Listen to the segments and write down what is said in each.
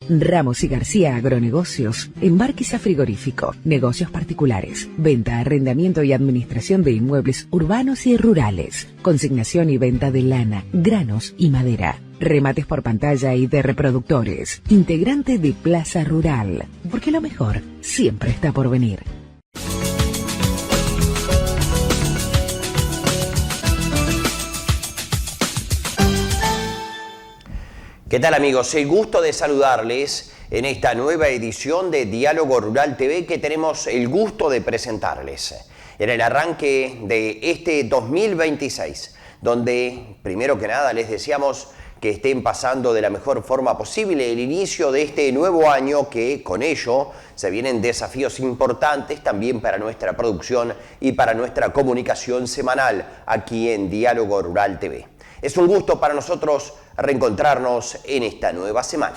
Ramos y García Agronegocios, embarques a frigorífico, negocios particulares, venta, arrendamiento y administración de inmuebles urbanos y rurales, consignación y venta de lana, granos y madera, remates por pantalla y de reproductores, integrante de Plaza Rural, porque lo mejor siempre está por venir. ¿Qué tal, amigos? El gusto de saludarles en esta nueva edición de Diálogo Rural TV que tenemos el gusto de presentarles en el arranque de este 2026, donde primero que nada les deseamos que estén pasando de la mejor forma posible el inicio de este nuevo año, que con ello se vienen desafíos importantes también para nuestra producción y para nuestra comunicación semanal aquí en Diálogo Rural TV. Es un gusto para nosotros reencontrarnos en esta nueva semana.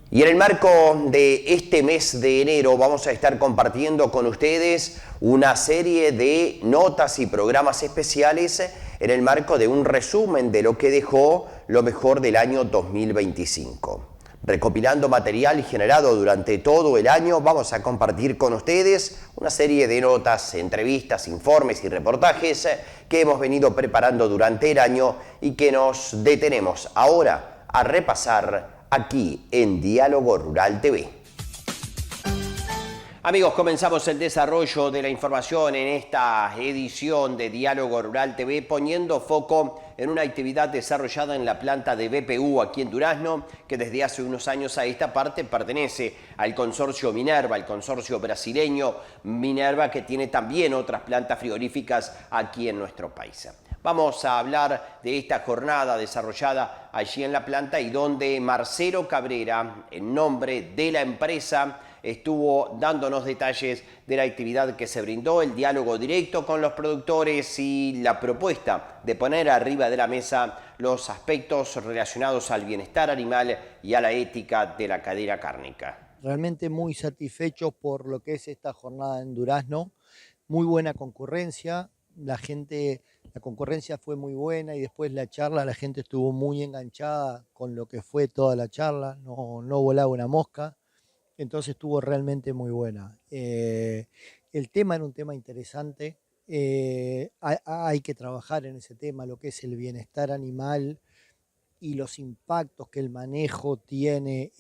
Y en el marco de este mes de enero vamos a estar compartiendo con ustedes una serie de notas y programas especiales en el marco de un resumen de lo que dejó lo mejor del año 2025. Recopilando material generado durante todo el año, vamos a compartir con ustedes una serie de notas, entrevistas, informes y reportajes que hemos venido preparando durante el año y que nos detenemos ahora a repasar aquí en Diálogo Rural TV. Amigos, comenzamos el desarrollo de la información en esta edición de Diálogo Rural TV, poniendo foco en una actividad desarrollada en la planta de BPU aquí en Durazno, que desde hace unos años a esta parte pertenece al consorcio Minerva, el consorcio brasileño Minerva, que tiene también otras plantas frigoríficas aquí en nuestro país. Vamos a hablar de esta jornada desarrollada allí en la planta y donde Marcelo Cabrera, en nombre de la empresa, estuvo dándonos detalles de la actividad que se brindó, el diálogo directo con los productores y la propuesta de poner arriba de la mesa los aspectos relacionados al bienestar animal y a la ética de la cadena cárnica. Realmente muy satisfechos por lo que es esta jornada en Durazno, muy buena concurrencia, la concurrencia fue muy buena y después la charla, la gente estuvo muy enganchada con lo que fue toda la charla, no volaba una mosca. Entonces estuvo realmente muy buena. El tema era un tema interesante. Hay que trabajar en ese tema, lo que es el bienestar animal y los impactos que el manejo tiene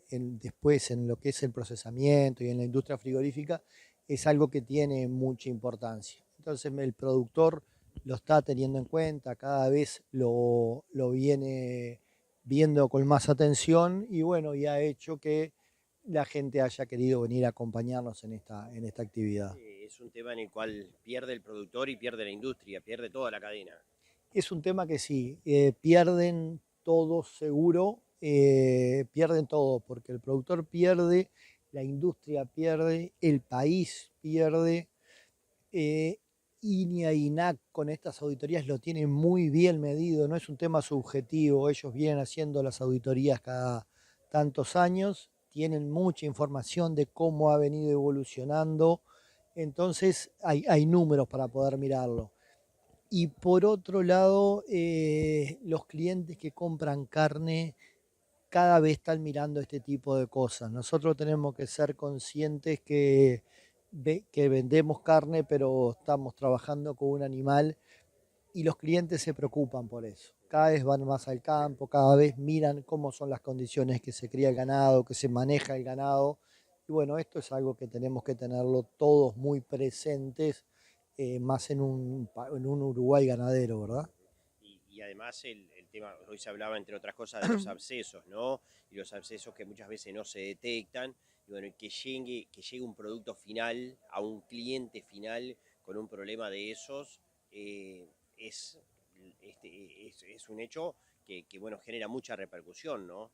después en lo que es el procesamiento y en la industria frigorífica, es algo que tiene mucha importancia. Entonces el productor lo está teniendo en cuenta, cada vez lo viene viendo con más atención y bueno, y ha hecho que la gente haya querido venir a acompañarnos en esta actividad. Es un tema en el cual pierde el productor y pierde la industria, pierde toda la cadena. Es un tema que sí, pierden todo seguro, pierden todo, porque el productor pierde, la industria pierde, el país pierde, INIA y INAC con estas auditorías lo tienen muy bien medido, no es un tema subjetivo, ellos vienen haciendo las auditorías cada tantos años, tienen mucha información de cómo ha venido evolucionando, entonces hay números para poder mirarlo. Y por otro lado, los clientes que compran carne cada vez están mirando este tipo de cosas. Nosotros tenemos que ser conscientes que vendemos carne, pero estamos trabajando con un animal y los clientes se preocupan por eso. Cada vez van más al campo, cada vez miran cómo son las condiciones que se cría el ganado, que se maneja el ganado. Y bueno, esto es algo que tenemos que tenerlo todos muy presentes, más en un Uruguay ganadero, ¿verdad? Y además el tema, hoy se hablaba entre otras cosas de los abscesos, ¿no? Y los abscesos que muchas veces no se detectan. Y bueno, que llegue un producto final a un cliente final con un problema de esos, es un hecho que bueno, genera mucha repercusión, ¿no?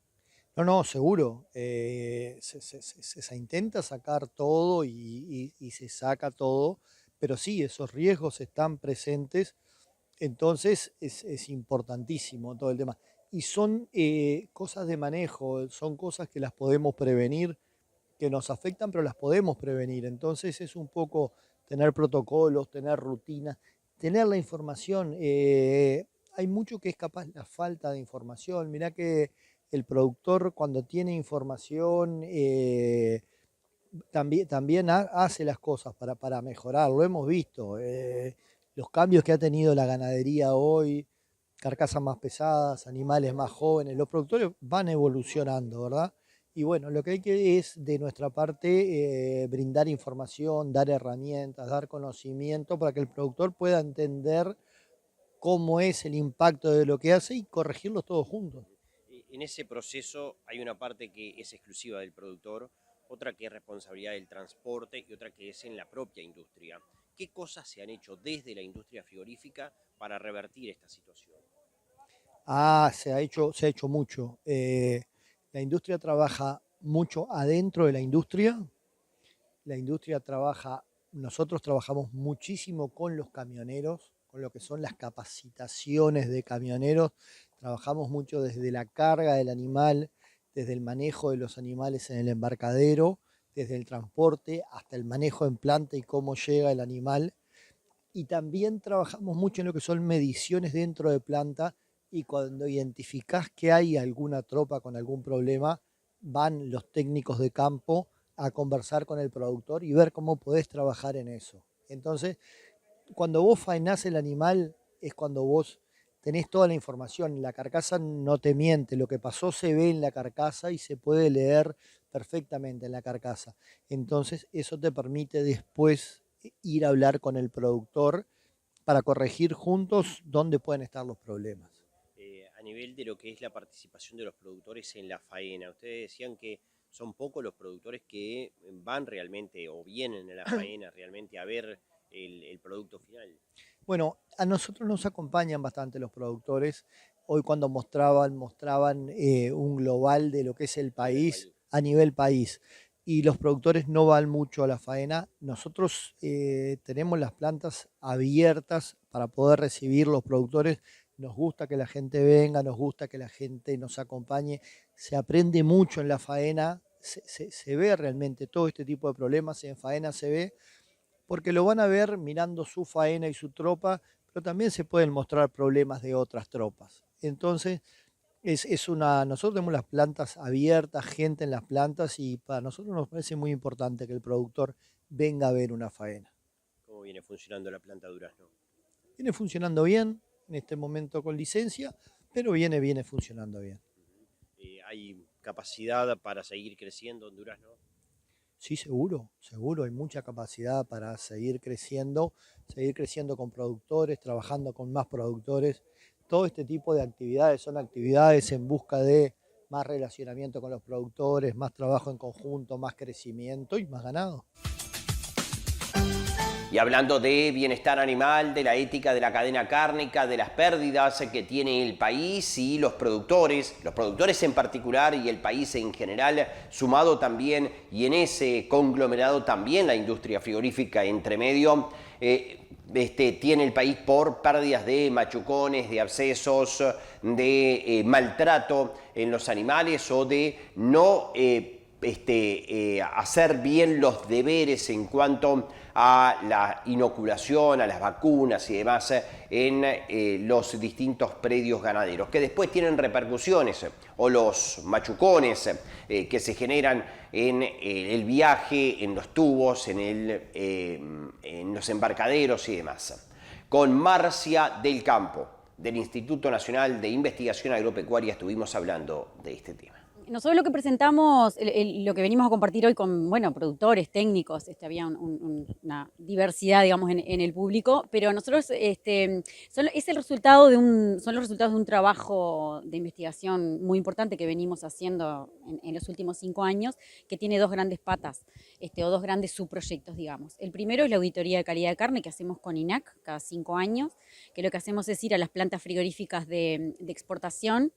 No, seguro. Se intenta sacar todo y se saca todo, pero sí, esos riesgos están presentes, entonces es importantísimo todo el tema. Y son cosas de manejo, son cosas que las podemos prevenir, que nos afectan, pero las podemos prevenir. Entonces es un poco tener protocolos, tener rutinas, tener la información. Hay mucho que es capaz la falta de información. Mirá que el productor cuando tiene información también hace las cosas para mejorar, lo hemos visto, los cambios que ha tenido la ganadería hoy, carcasas más pesadas, animales más jóvenes, los productores van evolucionando, ¿verdad? Y bueno, lo que hay que es de nuestra parte brindar información, dar herramientas, dar conocimiento para que el productor pueda entender cómo es el impacto de lo que hace y corregirlos todos juntos. En ese proceso hay una parte que es exclusiva del productor, otra que es responsabilidad del transporte y otra que es en la propia industria. ¿Qué cosas se han hecho desde la industria frigorífica para revertir esta situación? Se ha hecho mucho. La industria trabaja mucho adentro de la industria trabaja, nosotros trabajamos muchísimo con los camioneros, con lo que son las capacitaciones de camioneros, trabajamos mucho desde la carga del animal, desde el manejo de los animales en el embarcadero, desde el transporte hasta el manejo en planta y cómo llega el animal. Y también trabajamos mucho en lo que son mediciones dentro de planta y cuando identificás que hay alguna tropa con algún problema, van los técnicos de campo a conversar con el productor y ver cómo podés trabajar en eso. Entonces, cuando vos faenás el animal es cuando vos tenés toda la información. La carcasa no te miente, lo que pasó se ve en la carcasa y se puede leer perfectamente en la carcasa. Entonces, eso te permite después ir a hablar con el productor para corregir juntos dónde pueden estar los problemas. A nivel de lo que es la participación de los productores en la faena, ustedes decían que son pocos los productores que van realmente o vienen a la faena realmente a ver el producto final. Bueno, a nosotros nos acompañan bastante los productores. Hoy cuando mostraban un global de lo que es el país a nivel país. Y los productores no van mucho a la faena. Nosotros tenemos las plantas abiertas para poder recibir los productores. Nos gusta que la gente venga, nos gusta que la gente nos acompañe. Se aprende mucho en la faena, se ve realmente todo este tipo de problemas en faena se ve porque lo van a ver mirando su faena y su tropa, pero también se pueden mostrar problemas de otras tropas. Entonces, nosotros tenemos las plantas abiertas, gente en las plantas y para nosotros nos parece muy importante que el productor venga a ver una faena. ¿Cómo viene funcionando la planta Durazno? Viene funcionando bien, en este momento con licencia, pero viene funcionando bien. ¿Hay capacidad para seguir creciendo en Durazno? Sí, seguro, hay mucha capacidad para seguir creciendo con productores, trabajando con más productores. Todo este tipo de actividades son actividades en busca de más relacionamiento con los productores, más trabajo en conjunto, más crecimiento y más ganado. Y hablando de bienestar animal, de la ética de la cadena cárnica, de las pérdidas que tiene el país y los productores en particular y el país en general, sumado también y en ese conglomerado también la industria frigorífica entre medio, tiene el país por pérdidas de machucones, de abscesos, de maltrato en los animales o de no hacer bien los deberes en cuanto a la inoculación, a las vacunas y demás en los distintos predios ganaderos, que después tienen repercusiones, o los machucones que se generan en el viaje, en los tubos, en los embarcaderos y demás. Con Marcia del Campo, del Instituto Nacional de Investigación Agropecuaria, estuvimos hablando de este tema. Nosotros lo que presentamos, lo que venimos a compartir hoy con, bueno, productores, técnicos, había una diversidad, digamos, en el público, pero nosotros, son los resultados de un trabajo de investigación muy importante que venimos haciendo en los últimos 5 años, que tiene dos grandes patas, o dos grandes subproyectos, digamos. El primero es la auditoría de calidad de carne que hacemos con INAC cada 5 años, que lo que hacemos es ir a las plantas frigoríficas de exportación.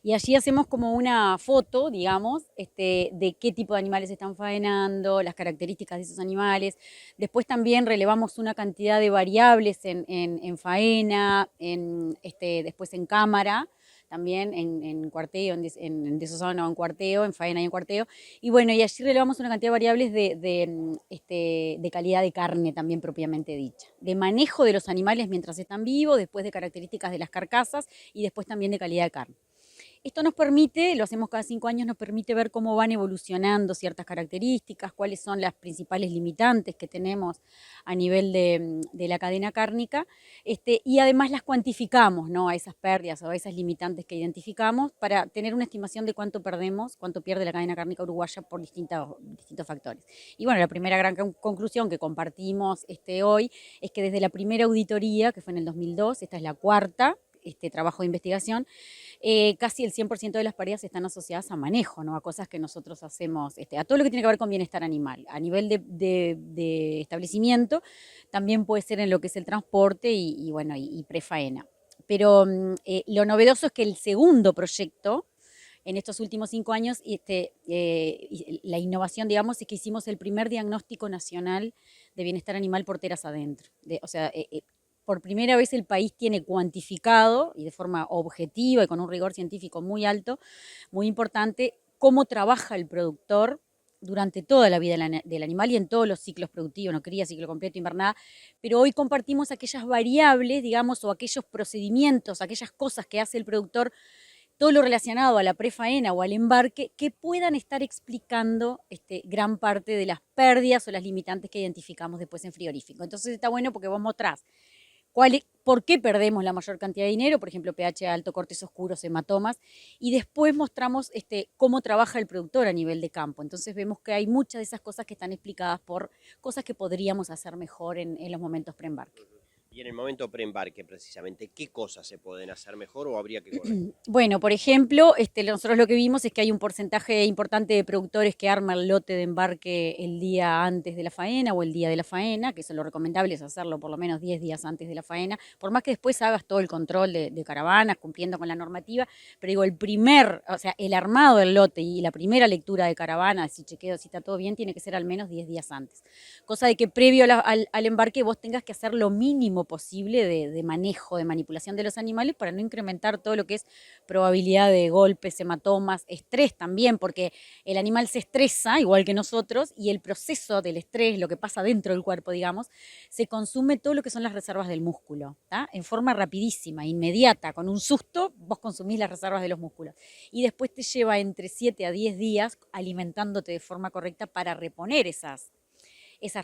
Y allí hacemos como una foto, digamos, de qué tipo de animales están faenando, las características de esos animales. Después también relevamos una cantidad de variables en faena, después en cámara, también en cuarteo, en desosado o en cuarteo, en faena y en cuarteo. Y bueno, y allí relevamos una cantidad de variables de calidad de carne también propiamente dicha. De manejo de los animales mientras están vivos, después de características de las carcasas y después también de calidad de carne. Esto nos permite, lo hacemos cada 5 años, nos permite ver cómo van evolucionando ciertas características, cuáles son las principales limitantes que tenemos a nivel de la cadena cárnica, y además las cuantificamos, ¿no? A esas pérdidas o a esas limitantes que identificamos para tener una estimación de cuánto perdemos, cuánto pierde la cadena cárnica uruguaya por distintos factores. Y bueno, la primera gran conclusión que compartimos hoy es que desde la primera auditoría, que fue en el 2002, esta es la cuarta, trabajo de investigación, casi el 100% de las pérdidas están asociadas a manejo, ¿no? A cosas que nosotros hacemos, a todo lo que tiene que ver con bienestar animal. A nivel de establecimiento, también puede ser en lo que es el transporte y prefaena. Pero lo novedoso es que el segundo proyecto, en estos últimos 5 años, la innovación, digamos, es que hicimos el primer diagnóstico nacional de bienestar animal por teras adentro. Por primera vez el país tiene cuantificado y de forma objetiva y con un rigor científico muy alto, muy importante, cómo trabaja el productor durante toda la vida del animal y en todos los ciclos productivos, no cría, ciclo completo, invernada, pero hoy compartimos aquellas variables, digamos, o aquellos procedimientos, aquellas cosas que hace el productor, todo lo relacionado a la prefaena o al embarque, que puedan estar explicando gran parte de las pérdidas o las limitantes que identificamos después en frigorífico. Entonces está bueno porque vos mostrás por qué perdemos la mayor cantidad de dinero, por ejemplo, pH alto, cortes oscuros, hematomas, y después mostramos cómo trabaja el productor a nivel de campo. Entonces vemos que hay muchas de esas cosas que están explicadas por cosas que podríamos hacer mejor en los momentos preembarque. Y en el momento preembarque, precisamente, ¿qué cosas se pueden hacer mejor o habría que corregir? Bueno, por ejemplo, nosotros lo que vimos es que hay un porcentaje importante de productores que arman el lote de embarque el día antes de la faena o el día de la faena, que eso lo recomendable es hacerlo por lo menos 10 días antes de la faena, por más que después hagas todo el control de caravanas, cumpliendo con la normativa, pero digo, el armado del lote y la primera lectura de caravana, si chequeo, si está todo bien, tiene que ser al menos 10 días antes. Cosa de que previo al embarque vos tengas que hacer lo mínimo posible de manejo, de manipulación de los animales para no incrementar todo lo que es probabilidad de golpes, hematomas, estrés también, porque el animal se estresa igual que nosotros y el proceso del estrés, lo que pasa dentro del cuerpo, digamos, se consume todo lo que son las reservas del músculo, ¿tá? En forma rapidísima, inmediata, con un susto, vos consumís las reservas de los músculos. Y después te lleva entre 7 a 10 días alimentándote de forma correcta para reponer esas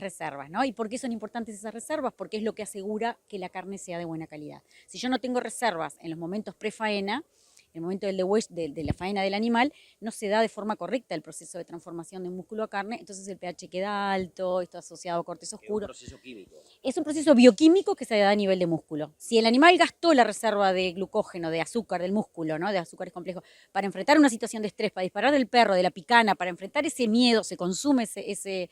reservas, ¿no? ¿Y por qué son importantes esas reservas? Porque es lo que asegura que la carne sea de buena calidad. Si yo no tengo reservas en los momentos prefaena, en el momento de la faena del animal, no se da de forma correcta el proceso de transformación de músculo a carne, entonces el pH queda alto, está asociado a cortes oscuros. Es un proceso químico. Es un proceso bioquímico que se da a nivel de músculo. Si el animal gastó la reserva de glucógeno, de azúcar del músculo, ¿no? De azúcares complejos, para enfrentar una situación de estrés, para disparar del perro, de la picana, para enfrentar ese miedo, se consume ese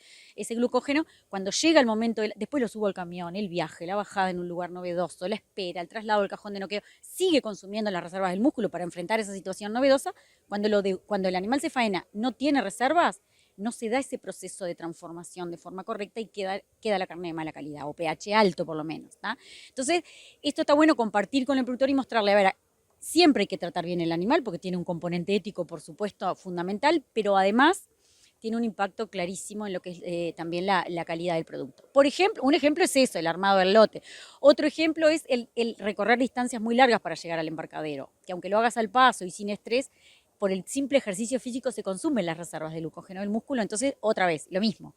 glucógeno, cuando llega el momento, después lo subo al camión, el viaje, la bajada en un lugar novedoso, la espera, el traslado del cajón de noqueo, sigue consumiendo las reservas del músculo para enfrentar esa situación novedosa. Cuando el animal se faena no tiene reservas, no se da ese proceso de transformación de forma correcta y queda la carne de mala calidad, o pH alto por lo menos, ¿tá? Entonces, esto está bueno compartir con el productor y mostrarle, a ver, siempre hay que tratar bien el animal porque tiene un componente ético, por supuesto, fundamental, pero además tiene un impacto clarísimo en lo que es también la calidad del producto. Por ejemplo, un ejemplo es eso, el armado del lote. Otro ejemplo es el recorrer distancias muy largas para llegar al embarcadero, que aunque lo hagas al paso y sin estrés, por el simple ejercicio físico se consumen las reservas de glucógeno del músculo, entonces otra vez, lo mismo.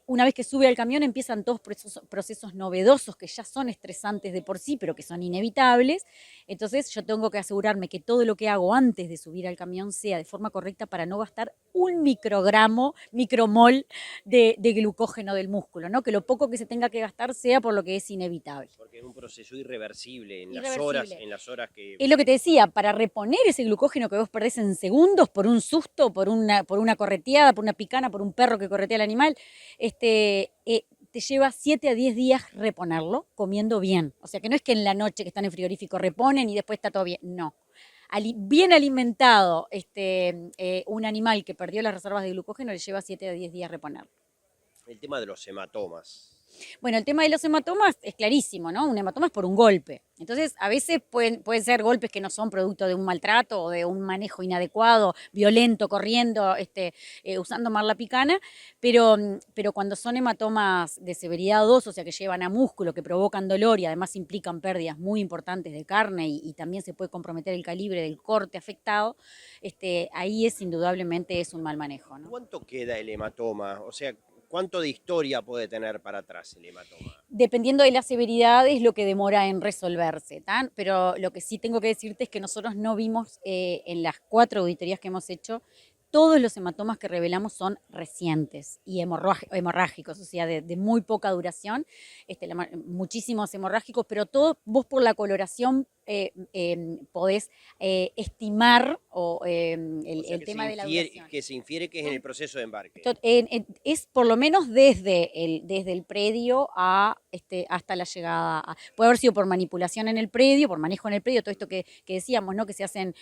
Una vez que sube al camión empiezan todos procesos novedosos que ya son estresantes de por sí, pero que son inevitables. Entonces yo tengo que asegurarme que todo lo que hago antes de subir al camión sea de forma correcta para no gastar un micromol de glucógeno del músculo, ¿no? Que lo poco que se tenga que gastar sea por lo que es inevitable. Porque es un proceso irreversible en Irreversible. las horas que... Es lo que te decía, para reponer ese glucógeno que vos perdés en segundos por un susto, por una correteada, por una picana, por un perro que corretea al animal, te lleva 7 a 10 días reponerlo comiendo bien. O sea, que no es que en la noche que están en frigorífico reponen y después está todo bien. No. Bien alimentado un animal que perdió las reservas de glucógeno le lleva 7 a 10 días reponerlo. El tema de los hematomas. Bueno, el tema de los hematomas es clarísimo, ¿no? Un hematoma es por un golpe. Entonces, a veces pueden ser golpes que no son producto de un maltrato o de un manejo inadecuado, violento, corriendo, usando marlapicana, pero cuando son hematomas de severidad 2, o sea, que llevan a músculo, que provocan dolor y además implican pérdidas muy importantes de carne y también se puede comprometer el calibre del corte afectado, ahí indudablemente es un mal manejo, ¿no? ¿Cuánto queda el hematoma? O sea, ¿cuánto de historia puede tener para atrás el hematoma? Dependiendo de la severidad es lo que demora en resolverse, ¿tan? Pero lo que sí tengo que decirte es que nosotros no vimos en las 4 auditorías que hemos hecho, todos los hematomas que revelamos son recientes y hemorrágicos, o sea, de muy poca duración, muchísimos hemorrágicos, pero todos vos por la coloración podés estimar el tema de la duración. Que se infiere que es en el proceso de embarque. Es por lo menos desde el predio hasta la llegada. Puede haber sido por manipulación en el predio, por manejo en el predio, todo esto que decíamos, ¿no? Que se hacen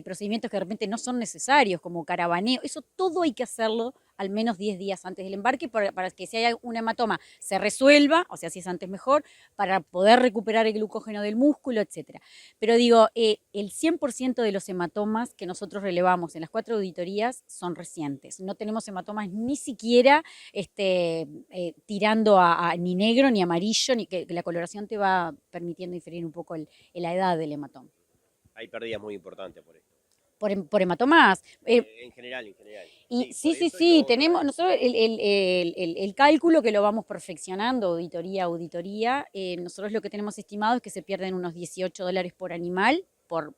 procedimientos que de repente no son necesarios, como caravaneo. Eso todo hay que hacerlo al menos 10 días antes del embarque para que si hay un hematoma se resuelva, o sea, si es antes mejor, para poder recuperar el glucógeno del músculo, etcétera. Pero digo, el 100% de los hematomas que nosotros relevamos en las 4 auditorías son recientes. No tenemos hematomas ni siquiera tirando ni negro ni amarillo, ni que la coloración te va permitiendo inferir un poco la edad del hematoma. Hay pérdidas muy importantes por esto. Por hematomas. En general. Y sí, tenemos nosotros el cálculo que lo vamos perfeccionando, auditoría a auditoría. Nosotros lo que tenemos estimado es que se pierden unos $18 por animal por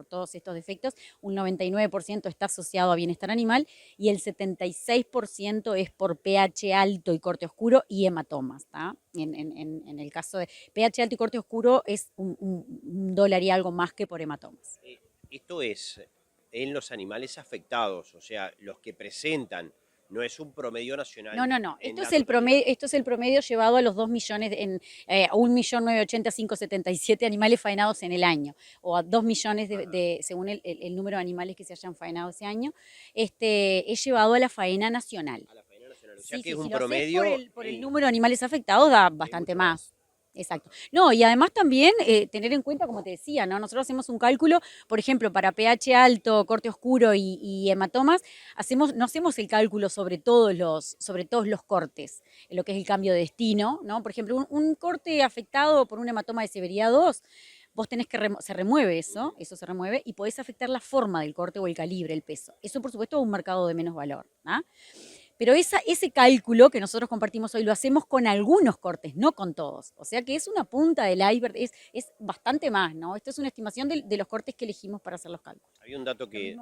todos estos defectos. Un 99% está asociado a bienestar animal y el 76% es por pH alto y corte oscuro y hematomas. En el caso de pH alto y corte oscuro es un dólar y algo más que por hematomas. Esto es en los animales afectados, o sea, los que presentan, no es un promedio nacional. No. Esto es el promedio llevado a los 2 millones, a 1.980.577 animales faenados en el año, o a 2 millones según el número de animales que se hayan faenado ese año, es llevado a la faena nacional. A la faena nacional, o sea que Sí, es un si lo haces promedio. por el número de animales afectados da bastante más. Exacto. No, y además también tener en cuenta, como te decía, ¿no? Nosotros hacemos un cálculo, por ejemplo, para pH alto, corte oscuro y hematomas, no hacemos el cálculo sobre todos los cortes, en lo que es el cambio de destino, ¿no? Por ejemplo, un corte afectado por un hematoma de severidad 2, vos tenés que se remueve eso se remueve, y podés afectar la forma del corte o el calibre, el peso. Eso, por supuesto, es un mercado de menos valor, ¿no? Pero ese cálculo que nosotros compartimos hoy lo hacemos con algunos cortes, no con todos. O sea que es una punta del iceberg, es bastante más, ¿no? Esto es una estimación de los cortes que elegimos para hacer los cálculos. Había un dato que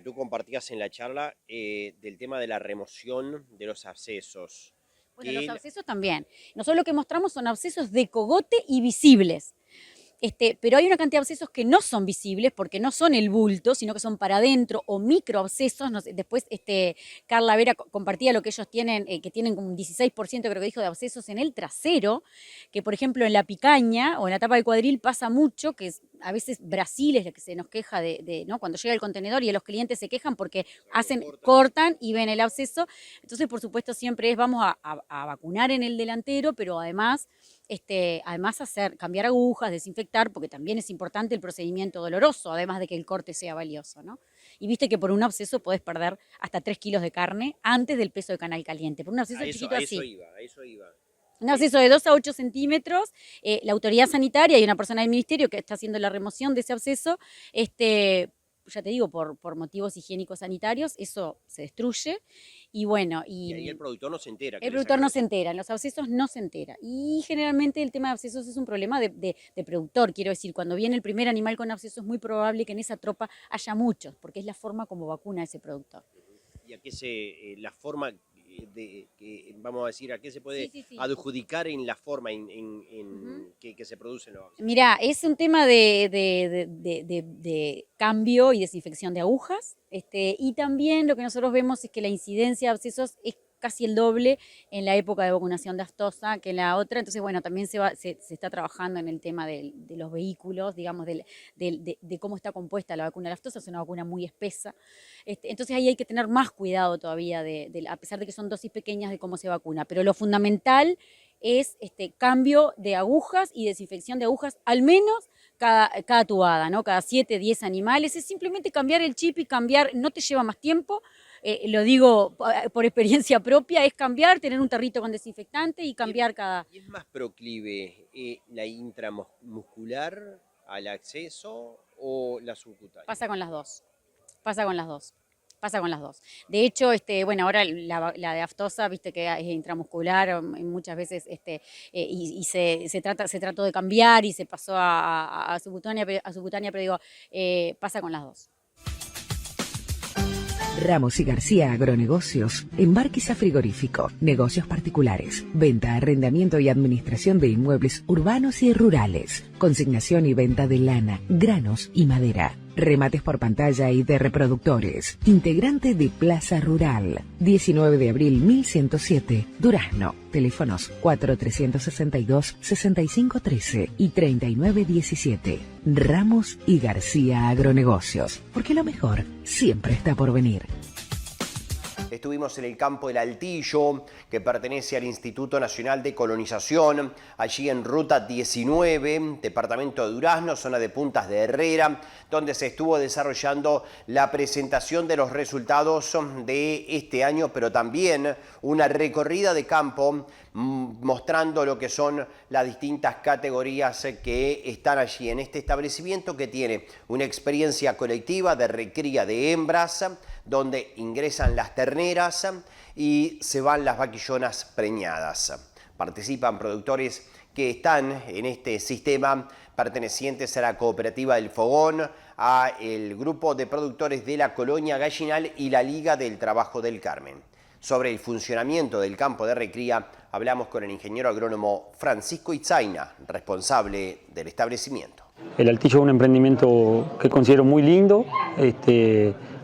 tú compartías en la charla del tema de la remoción de los abscesos. Bueno, los abscesos también. Nosotros lo que mostramos son abscesos de cogote y visibles. Pero hay una cantidad de abscesos que no son visibles porque no son el bulto, sino que son para adentro o microabscesos. Después Carla Vera compartía lo que ellos tienen, que tienen como un 16%, creo que dijo, de abscesos en el trasero, que por ejemplo en la picaña o en la tapa del cuadril pasa mucho, que a veces Brasil es la que se nos queja ¿no? Cuando llega el contenedor y los clientes se quejan porque cortan y ven el absceso. Entonces, por supuesto, siempre vamos a vacunar en el delantero, pero además cambiar agujas, desinfectar, porque también es importante el procedimiento doloroso, además de que el corte sea valioso, ¿no? Y viste que por un absceso podés perder hasta 3 kilos de carne antes del peso de canal caliente. Por un absceso chiquito así. A eso iba. Un absceso de 2 a 8 centímetros, la autoridad sanitaria y una persona del ministerio que está haciendo la remoción de ese absceso, ya te digo, por motivos higiénicos sanitarios, eso se destruye. Y bueno, y ahí el productor no se entera. El productor no se entera, en los abscesos no se entera. Y generalmente el tema de abscesos es un problema de productor. Quiero decir, cuando viene el primer animal con absceso es muy probable que en esa tropa haya muchos, porque es la forma como vacuna ese productor. ¿Y a qué la forma vamos a decir, a qué se puede adjudicar en la forma que se producen los abscesos? Mirá, es un tema de cambio y desinfección de agujas, y también lo que nosotros vemos es que la incidencia de abscesos es casi el doble en la época de vacunación de aftosa que en la otra. Entonces, bueno, también se está trabajando en el tema de los vehículos, digamos, de cómo está compuesta la vacuna de la aftosa. Es una vacuna muy espesa. Entonces ahí hay que tener más cuidado todavía, a pesar de que son dosis pequeñas, de cómo se vacuna. Pero lo fundamental es cambio de agujas y desinfección de agujas, al menos cada tubada, ¿no? Cada 7, 10 animales. Es simplemente cambiar el chip y cambiar, no te lleva más tiempo. Lo digo por experiencia propia, es cambiar, tener un tarrito con desinfectante y cambiar cada... ¿Y es más proclive la intramuscular al acceso o la subcutánea? Pasa con las dos. Pasa con las dos. Pasa con las dos. De hecho, bueno, ahora la de aftosa, viste que es intramuscular, muchas veces y se trató de cambiar y se pasó a subcutánea, pero digo, pasa con las dos. Ramos y García Agronegocios, Embarquiza Frigorífico, negocios particulares, venta, arrendamiento y administración de inmuebles urbanos y rurales, consignación y venta de lana, granos y madera, remates por pantalla y de reproductores, integrante de Plaza Rural, 19 de abril 1107, Durazno, teléfonos 4362-6513 y 3917. Ramos y García Agronegocios, porque lo mejor siempre está por venir. Estuvimos en el campo del Altillo, que pertenece al Instituto Nacional de Colonización, allí en Ruta 19, departamento de Durazno, zona de Puntas de Herrera, donde se estuvo desarrollando la presentación de los resultados de este año, pero también una recorrida de campo mostrando lo que son las distintas categorías que están allí en este establecimiento, que tiene una experiencia colectiva de recría de hembras, donde ingresan las terneras y se van las vaquillonas preñadas. Participan productores que están en este sistema, pertenecientes a la cooperativa del Fogón, a el grupo de productores de la Colonia Gallinal y la Liga del Trabajo del Carmen. Sobre el funcionamiento del campo de recría, hablamos con el ingeniero agrónomo Francisco Itzaina, responsable del establecimiento. El Altillo es un emprendimiento que considero muy lindo,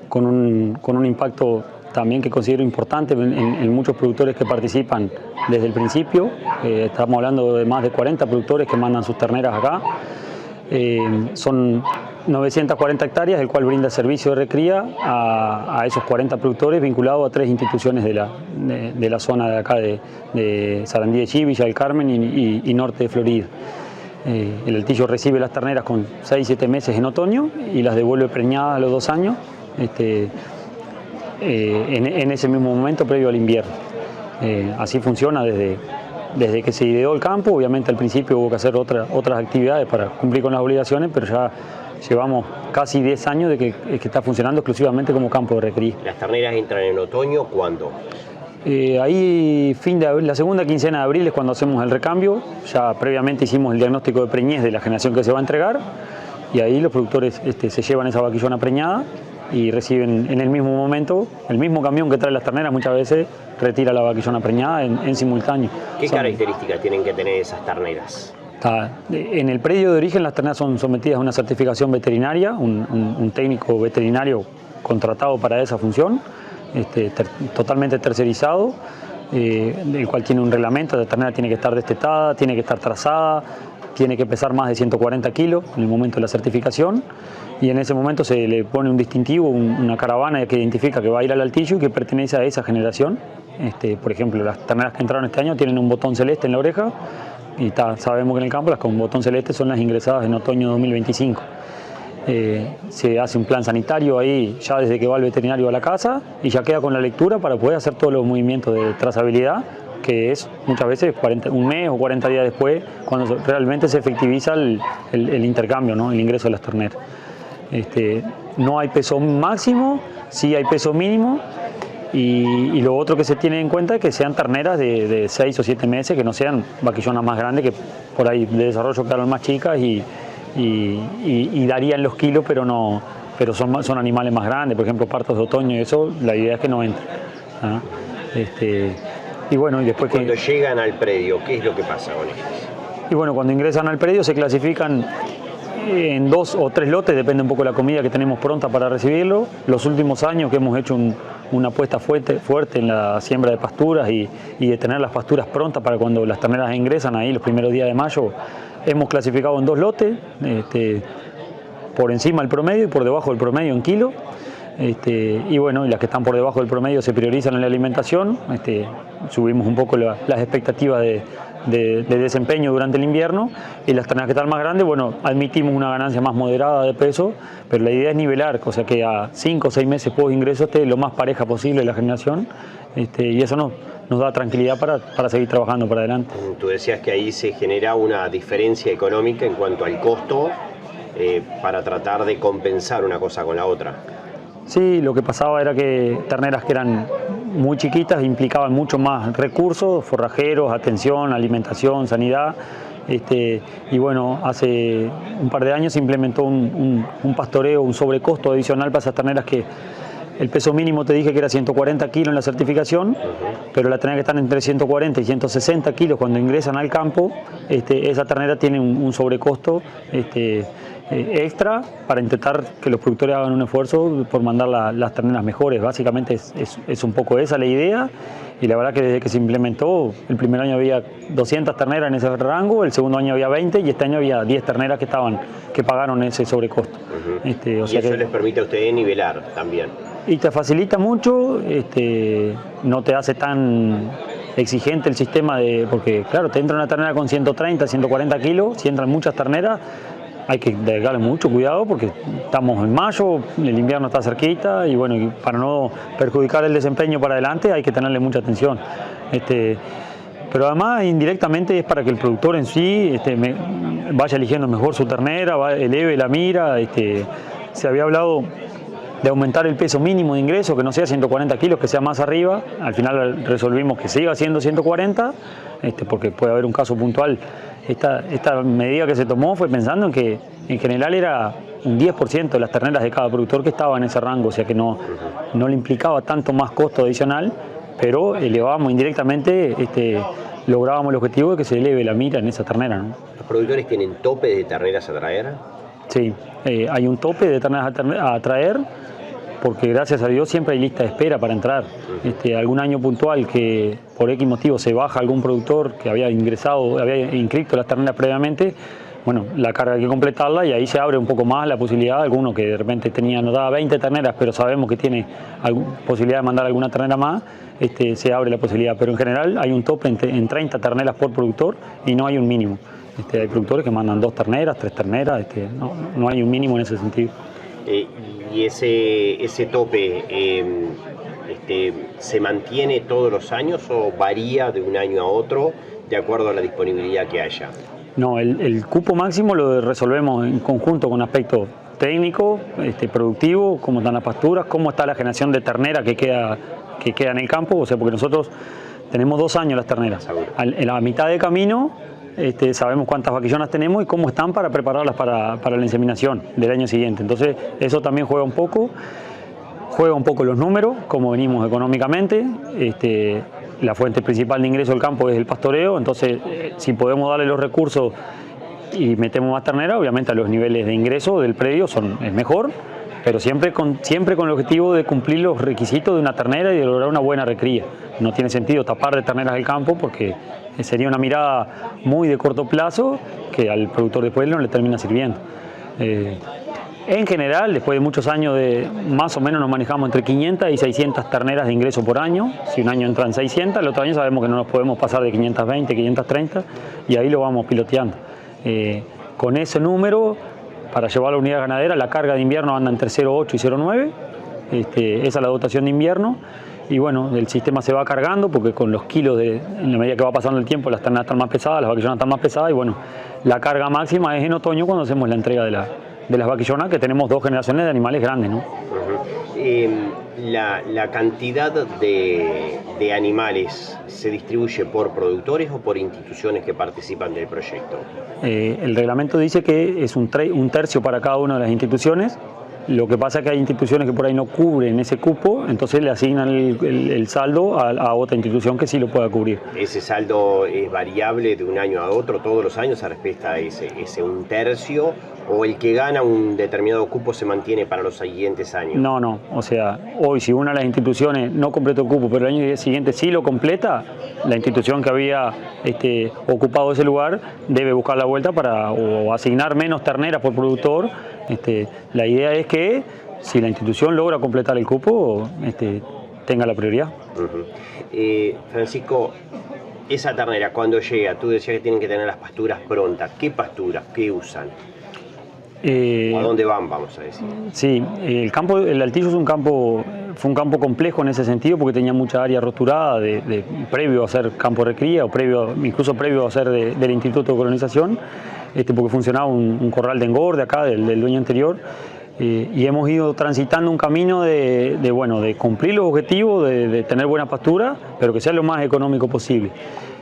con un impacto también que considero importante en muchos productores que participan desde el principio. Estamos hablando de más de 40 productores que mandan sus terneras acá. Son 940 hectáreas, el cual brinda servicio de recría a esos 40 productores vinculados a 3 instituciones de la zona de acá de Sarandí de Chí, Villa del Carmen y norte de Florida. El Altillo recibe las terneras con 6-7 meses en otoño y las devuelve preñadas a los 2 años. En ese mismo momento previo al invierno. Así funciona desde que se ideó el campo. Obviamente al principio hubo que hacer otras actividades para cumplir con las obligaciones, pero ya llevamos casi 10 años de que está funcionando exclusivamente como campo de recría. ¿Las terneras entran en otoño cuándo? Ahí fin de abril, la segunda quincena de abril es cuando hacemos el recambio. Ya previamente hicimos el diagnóstico de preñez de la generación que se va a entregar y ahí los productores se llevan esa vaquillona preñada y reciben en el mismo momento, el mismo camión que trae las terneras muchas veces retira la vaquillona preñada en simultáneo. ¿Qué características tienen que tener esas terneras? En el predio de origen las terneras son sometidas a una certificación veterinaria, un técnico veterinario contratado para esa función, totalmente tercerizado, el cual tiene un reglamento. La ternera tiene que estar destetada, tiene que estar trazada, tiene que pesar más de 140 kilos en el momento de la certificación y en ese momento se le pone un distintivo, una caravana que identifica que va a ir al Altillo y que pertenece a esa generación. Por ejemplo, las terneras que entraron este año tienen un botón celeste en la oreja y sabemos que en el campo las con botón celeste son las ingresadas en otoño 2025. Se hace un plan sanitario ahí ya desde que va el veterinario a la casa y ya queda con la lectura para poder hacer todos los movimientos de trazabilidad, que es muchas veces un mes o 40 días después cuando realmente se efectiviza el intercambio, ¿no? El ingreso de las terneras. No hay peso máximo, sí hay peso mínimo y lo otro que se tiene en cuenta es que sean terneras de 6 o 7 meses, que no sean vaquillonas más grandes que por ahí de desarrollo quedaron más chicas y darían los kilos, pero son animales más grandes, por ejemplo partos de otoño y eso, la idea es que no entren. Y bueno, y después cuando llegan al predio, ¿qué es lo que pasa con ellos? Y bueno, cuando ingresan al predio se clasifican en 2 o 3 lotes, depende un poco de la comida que tenemos pronta para recibirlo. Los últimos años que hemos hecho una apuesta fuerte en la siembra de pasturas y de tener las pasturas prontas para cuando las terneras ingresan ahí los primeros días de mayo. Hemos clasificado en 2 lotes, por encima del promedio y por debajo del promedio en kilo. Y bueno, las que están por debajo del promedio se priorizan en la alimentación. Subimos un poco las expectativas de desempeño durante el invierno, y las terneras que están más grandes, bueno, admitimos una ganancia más moderada de peso, pero la idea es nivelar, o sea que a 5 o 6 meses post ingreso esté lo más pareja posible la generación, y eso nos da tranquilidad para seguir trabajando para adelante. Tú decías que ahí se genera una diferencia económica en cuanto al costo para tratar de compensar una cosa con la otra. Sí, lo que pasaba era que terneras que eran muy chiquitas implicaban mucho más recursos, forrajeros, atención, alimentación, sanidad. Y bueno, hace un par de años se implementó un pastoreo, un sobrecosto adicional para esas terneras que el peso mínimo te dije que era 140 kilos en la certificación, pero las terneras que están entre 140 y 160 kilos cuando ingresan al campo, esa ternera tiene un sobrecosto extra para intentar que los productores hagan un esfuerzo por mandar las terneras mejores. Básicamente es un poco esa la idea, y la verdad que desde que se implementó, el primer año había 200 terneras en ese rango, el segundo año había 20 y este año había 10 terneras que pagaron ese sobrecosto. Y eso les permite a ustedes nivelar también. Y te facilita mucho, no te hace tan exigente el sistema porque claro, te entra una ternera con 130, 140 kilos, si entran muchas terneras, hay que dedicarle mucho cuidado porque estamos en mayo, el invierno está cerquita, y bueno, y para no perjudicar el desempeño para adelante hay que tenerle mucha atención. Pero además indirectamente es para que el productor en sí vaya eligiendo mejor su ternera, eleve la mira. Se había hablado de aumentar el peso mínimo de ingreso, que no sea 140 kilos, que sea más arriba. Al final resolvimos que siga siendo 140, porque puede haber un caso puntual. Esta medida que se tomó fue pensando en que en general era un 10% de las terneras de cada productor que estaba en ese rango, o sea que no le implicaba tanto más costo adicional, pero elevábamos indirectamente, lográbamos el objetivo de que se eleve la mira en esa ternera, ¿no? ¿Los productores tienen tope de terneras a traer? Sí, hay un tope de terneras a traer, porque gracias a Dios siempre hay lista de espera para entrar. Algún año puntual que por X motivo se baja algún productor que había inscrito las terneras previamente, bueno, la carga hay que completarla y ahí se abre un poco más la posibilidad. Alguno que de repente nos daba 20 terneras, pero sabemos que tiene posibilidad de mandar alguna ternera más, se abre la posibilidad. Pero en general hay un tope en 30 terneras por productor y no hay un mínimo. Hay productores que mandan 2 terneras, 3 terneras, no hay un mínimo en ese sentido. ¿Y ese tope se mantiene todos los años o varía de un año a otro de acuerdo a la disponibilidad que haya? No, el cupo máximo lo resolvemos en conjunto con aspecto técnico, productivo, cómo están las pasturas, cómo está la generación de ternera que queda en el campo, o sea, porque nosotros tenemos 2 años las terneras. En la mitad de camino sabemos cuántas vaquillonas tenemos y cómo están para prepararlas para la inseminación del año siguiente. Entonces eso también juega un poco los números, cómo venimos económicamente. La fuente principal de ingreso del campo es el pastoreo, entonces si podemos darle los recursos y metemos más ternera, obviamente a los niveles de ingreso del predio es mejor, pero siempre con el objetivo de cumplir los requisitos de una ternera y de lograr una buena recría. No tiene sentido tapar de terneras el campo porque sería una mirada muy de corto plazo que al productor después no le termina sirviendo. En general, después de muchos años más o menos nos manejamos entre 500 y 600 terneras de ingreso por año. Si un año entran 600, el otro año sabemos que no nos podemos pasar de 520, 530 y ahí lo vamos piloteando. Con ese número, para llevar la unidad ganadera, la carga de invierno anda entre 0,8 y 0,9. Esa es la dotación de invierno. Y bueno, el sistema se va cargando porque con los kilos, en la medida que va pasando el tiempo, las terneras están más pesadas, las vaquillonas están más pesadas y bueno, la carga máxima es en otoño cuando hacemos la entrega de las vaquillonas, que tenemos 2 generaciones de animales grandes, ¿no? ¿La cantidad de animales se distribuye por productores o por instituciones que participan del proyecto? El reglamento dice que es un tercio para cada una de las instituciones. Lo que pasa es que hay instituciones que por ahí no cubren ese cupo, entonces le asignan el saldo a otra institución que sí lo pueda cubrir. ¿Ese saldo es variable de un año a otro, todos los años se respeta ese un tercio, o el que gana un determinado cupo se mantiene para los siguientes años? No, o sea, hoy si una de las instituciones no completó el cupo, pero el año siguiente sí lo completa, la institución que había ocupado ese lugar debe buscar la vuelta o asignar menos terneras por productor. La idea es que si la institución logra completar el cupo, tenga la prioridad. Francisco, esa ternera cuando llega, tú decías que tienen que tener las pasturas prontas. ¿Qué pasturas? ¿Qué usan? ¿A dónde van, vamos a decir? Sí, el Altillo fue un campo complejo en ese sentido porque tenía mucha área roturada previo a ser campo de cría o incluso previo a ser del Instituto de Colonización, porque funcionaba un corral de engorde acá del dueño anterior. Y hemos ido transitando un camino de cumplir los objetivos, de tener buena pastura, pero que sea lo más económico posible.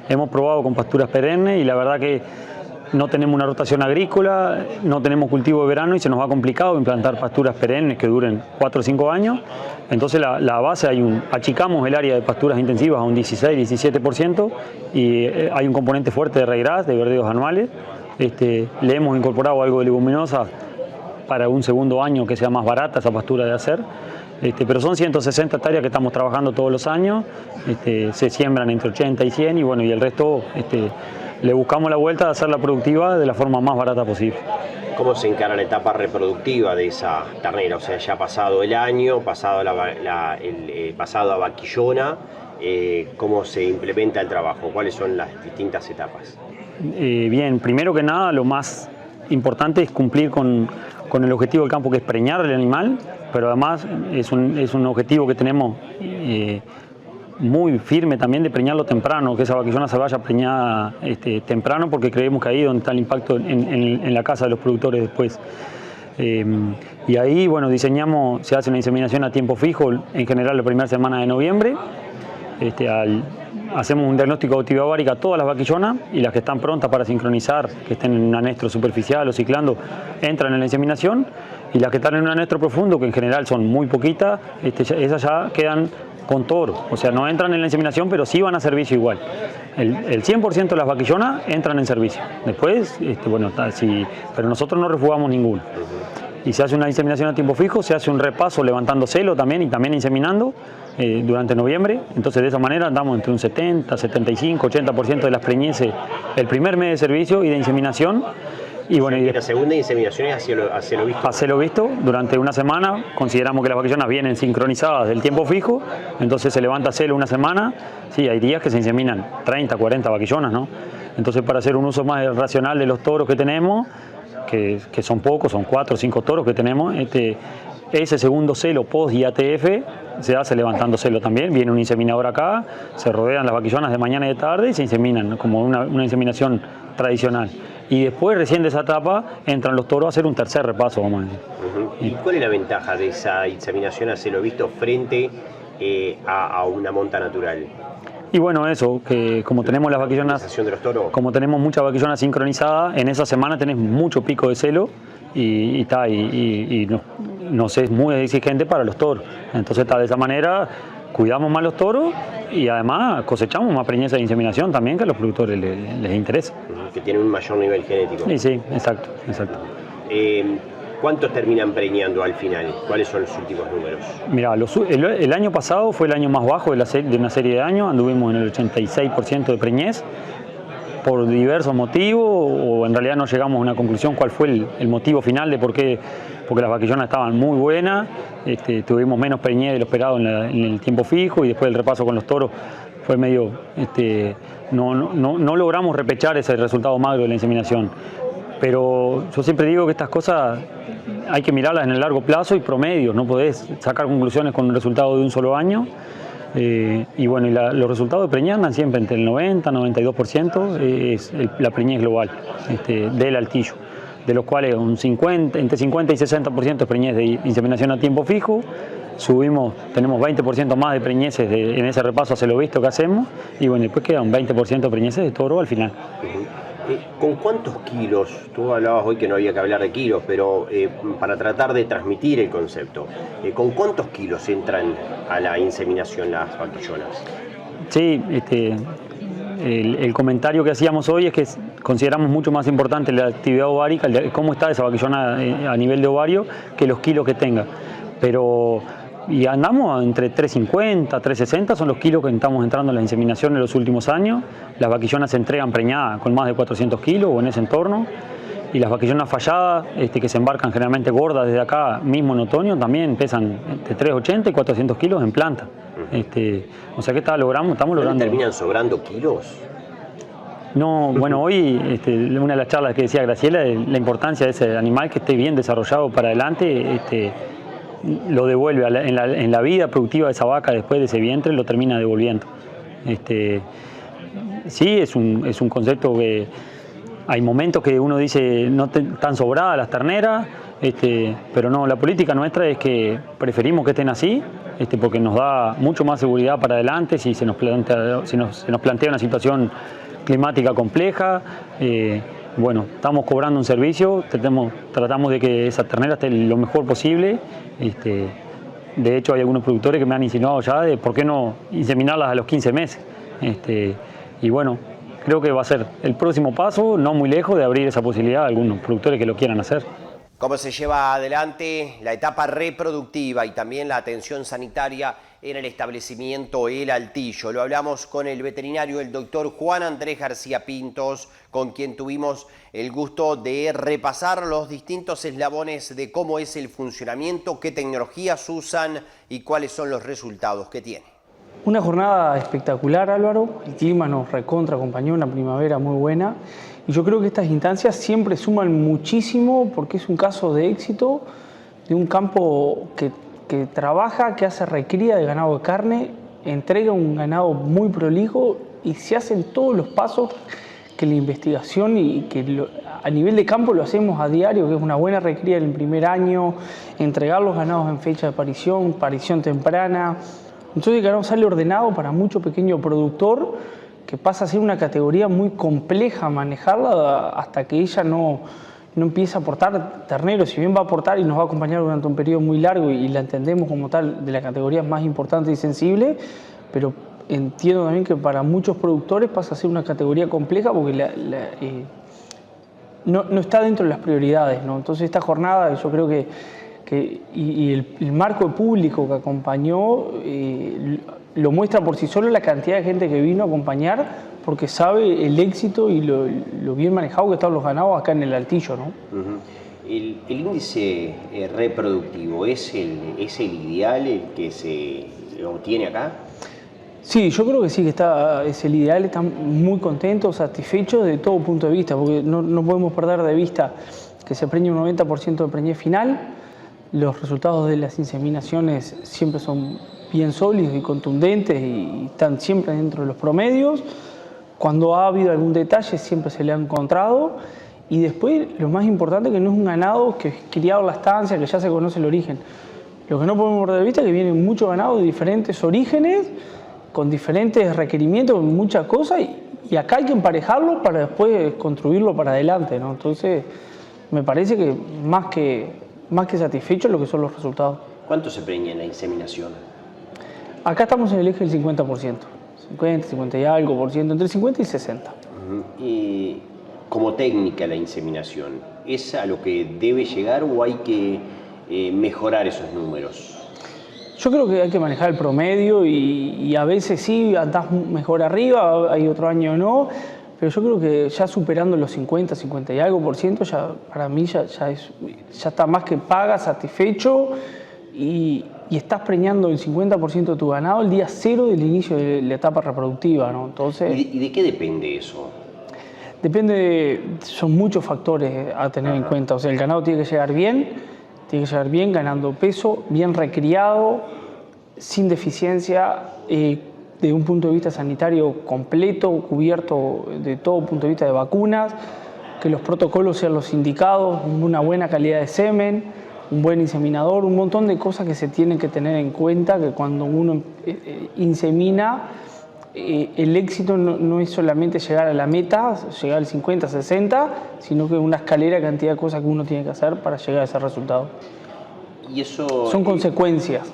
Hemos probado con pasturas perennes y la verdad que no tenemos una rotación agrícola, no tenemos cultivo de verano y se nos ha complicado implantar pasturas perennes que duren 4 o 5 años. Entonces la base, achicamos el área de pasturas intensivas a un 16-17% y hay un componente fuerte de raigras, de verdeos anuales. Le hemos incorporado algo de leguminosa para un segundo año que sea más barata esa pastura de hacer. Pero son 160 hectáreas que estamos trabajando todos los años, se siembran entre 80 y 100 y bueno, y el resto le buscamos la vuelta de hacerla productiva de la forma más barata posible. ¿Cómo se encara la etapa reproductiva de esa ternera? O sea, ya ha pasado el año, pasado a vaquillona, ¿cómo se implementa el trabajo? ¿Cuáles son las distintas etapas? Bien, primero que nada, lo más importante es cumplir con el objetivo del campo, que es preñar al animal, pero además es un objetivo que tenemos muy firme también de preñarlo temprano, que esa vaquillona se vaya preñada temprano, porque creemos que ahí es donde está el impacto en la casa de los productores después. Y ahí, bueno, se hace una inseminación a tiempo fijo, en general la primera semana de noviembre. Hacemos un diagnóstico de actividad ovárica a todas las vaquillonas y las que están prontas para sincronizar, que estén en un anestro superficial o ciclando, entran en la inseminación, y las que están en un anestro profundo, que en general son muy poquitas, esas ya quedan con toro, o sea, no entran en la inseminación, pero sí van a servicio igual. El 100% de las vaquillonas entran en servicio. Después, pero nosotros no refugamos ninguna. Y se hace una inseminación a tiempo fijo, se hace un repaso levantando celo también y también inseminando durante noviembre. Entonces de esa manera andamos entre un 70, 75, 80% de las preñeces el primer mes de servicio y de inseminación. Y bueno, la segunda inseminación es a cielo visto. A cielo visto, durante una semana consideramos que las vaquillonas vienen sincronizadas del tiempo fijo, entonces se levanta celo una semana. Sí, hay días que se inseminan 30, 40 vaquillonas, ¿no? Entonces, para hacer un uso más racional de los toros que tenemos, que son pocos, son 4 o 5 toros que tenemos, ese segundo celo post IATF se hace levantando celo también. Viene un inseminador acá, se rodean las vaquillonas de mañana y de tarde y se inseminan, ¿no? Como una inseminación tradicional. Y después, recién de esa etapa, entran los toros a hacer un tercer repaso, vamos a decir. ¿Y cuál es la ventaja de esa inseminación a cielo visto frente a una monta natural? Y bueno, eso, que como tenemos las vaquillonas, de los toros. Como tenemos muchas vaquillonas sincronizadas, en esa semana tenés mucho pico de celo y nos es muy exigente para los toros. Entonces, de esa manera cuidamos más los toros y además cosechamos más preñez de inseminación también, que a los productores les interesa. Que tienen un mayor nivel genético. Sí, exacto. ¿Cuántos terminan preñando al final? ¿Cuáles son los últimos números? Mira, el año pasado fue el año más bajo de una serie de años, anduvimos en el 86% de preñez, por diversos motivos, o en realidad no llegamos a una conclusión cuál fue el motivo final de por qué, porque las vaquillonas estaban muy buenas, tuvimos menos preñez de lo esperado en el tiempo fijo, y después el repaso con los toros fue medio, no logramos repechar ese resultado magro de la inseminación. Pero yo siempre digo que estas cosas hay que mirarlas en el largo plazo y promedios, no podés sacar conclusiones con un resultado de un solo año. Y bueno, los resultados de preñez andan siempre entre el 90 y 92%, es la preñez global del Altillo, de los cuales entre 50 y 60% es preñez de inseminación a tiempo fijo. Tenemos 20% más de preñeces en ese repaso a cielo visto que hacemos, y bueno, después queda un 20% de preñeces de toro al final. ¿Con cuántos kilos? Tú hablabas hoy que no había que hablar de kilos, pero para tratar de transmitir el concepto, ¿con cuántos kilos entran a la inseminación las vaquillonas? Sí, el comentario que hacíamos hoy es que consideramos mucho más importante la actividad ovárica, cómo está esa vaquillona a nivel de ovario, que los kilos que tenga. Y andamos entre 350, 360, son los kilos que estamos entrando en la inseminación en los últimos años. Las vaquillonas se entregan preñadas con más de 400 kilos o en ese entorno. Y las vaquillonas falladas, que se embarcan generalmente gordas desde acá, mismo en otoño, también pesan entre 380 y 400 kilos en planta. O sea que estamos logrando. ¿Terminan sobrando kilos? No, bueno, hoy una de las charlas que decía Graciela, la importancia de ese animal que esté bien desarrollado para adelante, lo devuelve en la vida productiva de esa vaca después de ese vientre, lo termina devolviendo. Sí, es un concepto que hay momentos que uno dice no están sobradas las terneras, pero no, la política nuestra es que preferimos que estén así, porque nos da mucho más seguridad para adelante si se nos plantea una situación climática compleja. Bueno, estamos cobrando un servicio, tratamos de que esa ternera esté lo mejor posible. De hecho, hay algunos productores que me han insinuado ya de por qué no inseminarlas a los 15 meses. Y bueno, creo que va a ser el próximo paso, no muy lejos de abrir esa posibilidad a algunos productores que lo quieran hacer. ¿Cómo se lleva adelante la etapa reproductiva y también la atención sanitaria en el establecimiento El Altillo? Lo hablamos con el veterinario, el doctor Juan Andrés García Pintos, con quien tuvimos el gusto de repasar los distintos eslabones de cómo es el funcionamiento, qué tecnologías usan y cuáles son los resultados que tiene. Una jornada espectacular, Álvaro. El clima nos recontra acompañó, una primavera muy buena. Y yo creo que estas instancias siempre suman muchísimo porque es un caso de éxito de un campo que trabaja, que hace recría de ganado de carne, entrega un ganado muy prolijo y se hacen todos los pasos que la investigación y que a nivel de campo lo hacemos a diario, que es una buena recría en el primer año, entregar los ganados en fecha de parición temprana. Entonces el ganado sale ordenado para mucho pequeño productor que pasa a ser una categoría muy compleja manejarla hasta que ella no empieza a aportar terneros. Si bien va a aportar y nos va a acompañar durante un periodo muy largo y la entendemos como tal de las categorías más importantes y sensibles, pero entiendo también que para muchos productores pasa a ser una categoría compleja porque no está dentro de las prioridades, ¿no? Entonces esta jornada yo creo que el marco público que acompañó lo muestra por sí solo la cantidad de gente que vino a acompañar porque sabe el éxito y lo bien manejado que están los ganados acá en El Altillo, ¿no? El índice reproductivo ¿es el ideal el que se obtiene acá? Sí, yo creo que sí, que es el ideal, están muy contentos, satisfechos de todo punto de vista, porque no podemos perder de vista que se preña un 90% de preñez final. Los resultados de las inseminaciones siempre son bien sólidos y contundentes y están siempre dentro de los promedios. Cuando ha habido algún detalle siempre se le ha encontrado. Y después lo más importante que no es un ganado que es criado en la estancia, que ya se conoce el origen. Lo que no podemos perder de vista es que vienen muchos ganados de diferentes orígenes, con diferentes requerimientos, muchas cosas, y acá hay que emparejarlo para después construirlo para adelante, ¿no? Entonces me parece que más que satisfecho lo que son los resultados. ¿Cuánto se preña en la inseminación? Acá estamos en el eje del 50%, 50 y algo por ciento, entre 50 y 60. Y como técnica la inseminación, ¿es a lo que debe llegar o hay que mejorar esos números? Yo creo que hay que manejar el promedio y a veces sí andás mejor arriba, hay otro año no. Pero yo creo que ya superando los 50 y algo por ciento, ya, para mí ya está más que paga, satisfecho y estás preñando el 50% de tu ganado el día 0 del inicio de la etapa reproductiva, ¿no? Entonces, ¿Y de qué depende eso? Son muchos factores a tener en cuenta. O sea, el ganado tiene que llegar bien, ganando peso, bien recriado, sin deficiencia, de un punto de vista sanitario completo, cubierto de todo punto de vista de vacunas, que los protocolos sean los indicados, una buena calidad de semen, un buen inseminador, un montón de cosas que se tienen que tener en cuenta, que cuando uno insemina, el éxito no es solamente llegar a la meta, llegar al 50, 60, sino que una escalera de cantidad de cosas que uno tiene que hacer para llegar a ese resultado. Y eso son consecuencias.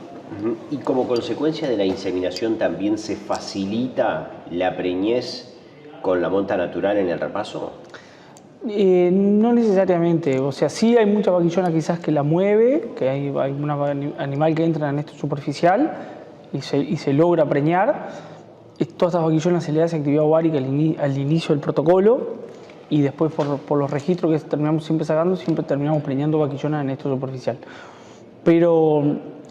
Y como consecuencia de la inseminación también se facilita la preñez con la monta natural en el repaso. No necesariamente, o sea, sí hay mucha vaquillona quizás que la mueve, que hay un animal que entra en esto superficial y se logra preñar. Todas estas vaquillonas se le hace actividad ovárica al inicio del protocolo y después por los registros que terminamos siempre sacando, siempre terminamos preñando vaquillonas en esto superficial. Pero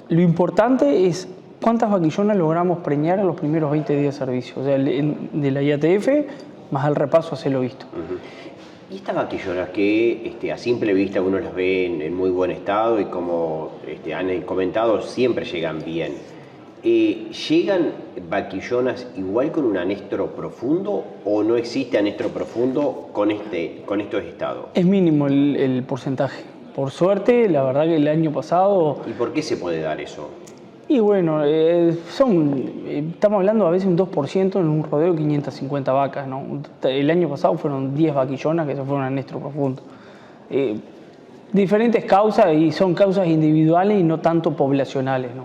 lo importante es cuántas vaquillonas logramos preñar en los primeros 20 días de servicio, o sea, de la IATF más al repaso a cielo visto. Y estas vaquillonas que a simple vista uno las ve en muy buen estado y como han comentado siempre llegan bien. ¿Llegan vaquillonas igual con un anestro profundo o no existe anestro profundo con estos estados? Es mínimo el porcentaje. Por suerte, la verdad que el año pasado... ¿Y por qué se puede dar eso? Y bueno, estamos hablando a veces un 2% en un rodeo de 550 vacas, ¿no? El año pasado fueron 10 vaquillonas que se fueron a anestro profundo. Diferentes causas y son causas individuales y no tanto poblacionales, ¿no?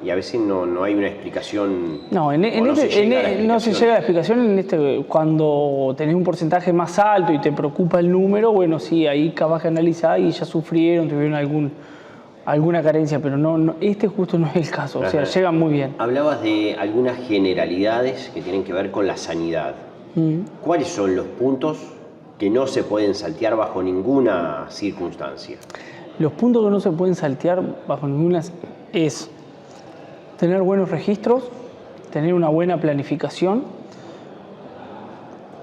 Y a veces no hay una explicación. No, no se llega a la explicación cuando tenés un porcentaje más alto y te preocupa el número, bueno, sí, ahí capaz que analizar y ya sufrieron, tuvieron alguna carencia, pero este justo no es el caso, o sea, llegan muy bien. Hablabas de algunas generalidades que tienen que ver con la sanidad. ¿Cuáles son los puntos que no se pueden saltear bajo ninguna circunstancia? Los puntos que no se pueden saltear bajo ninguna es tener buenos registros, tener una buena planificación,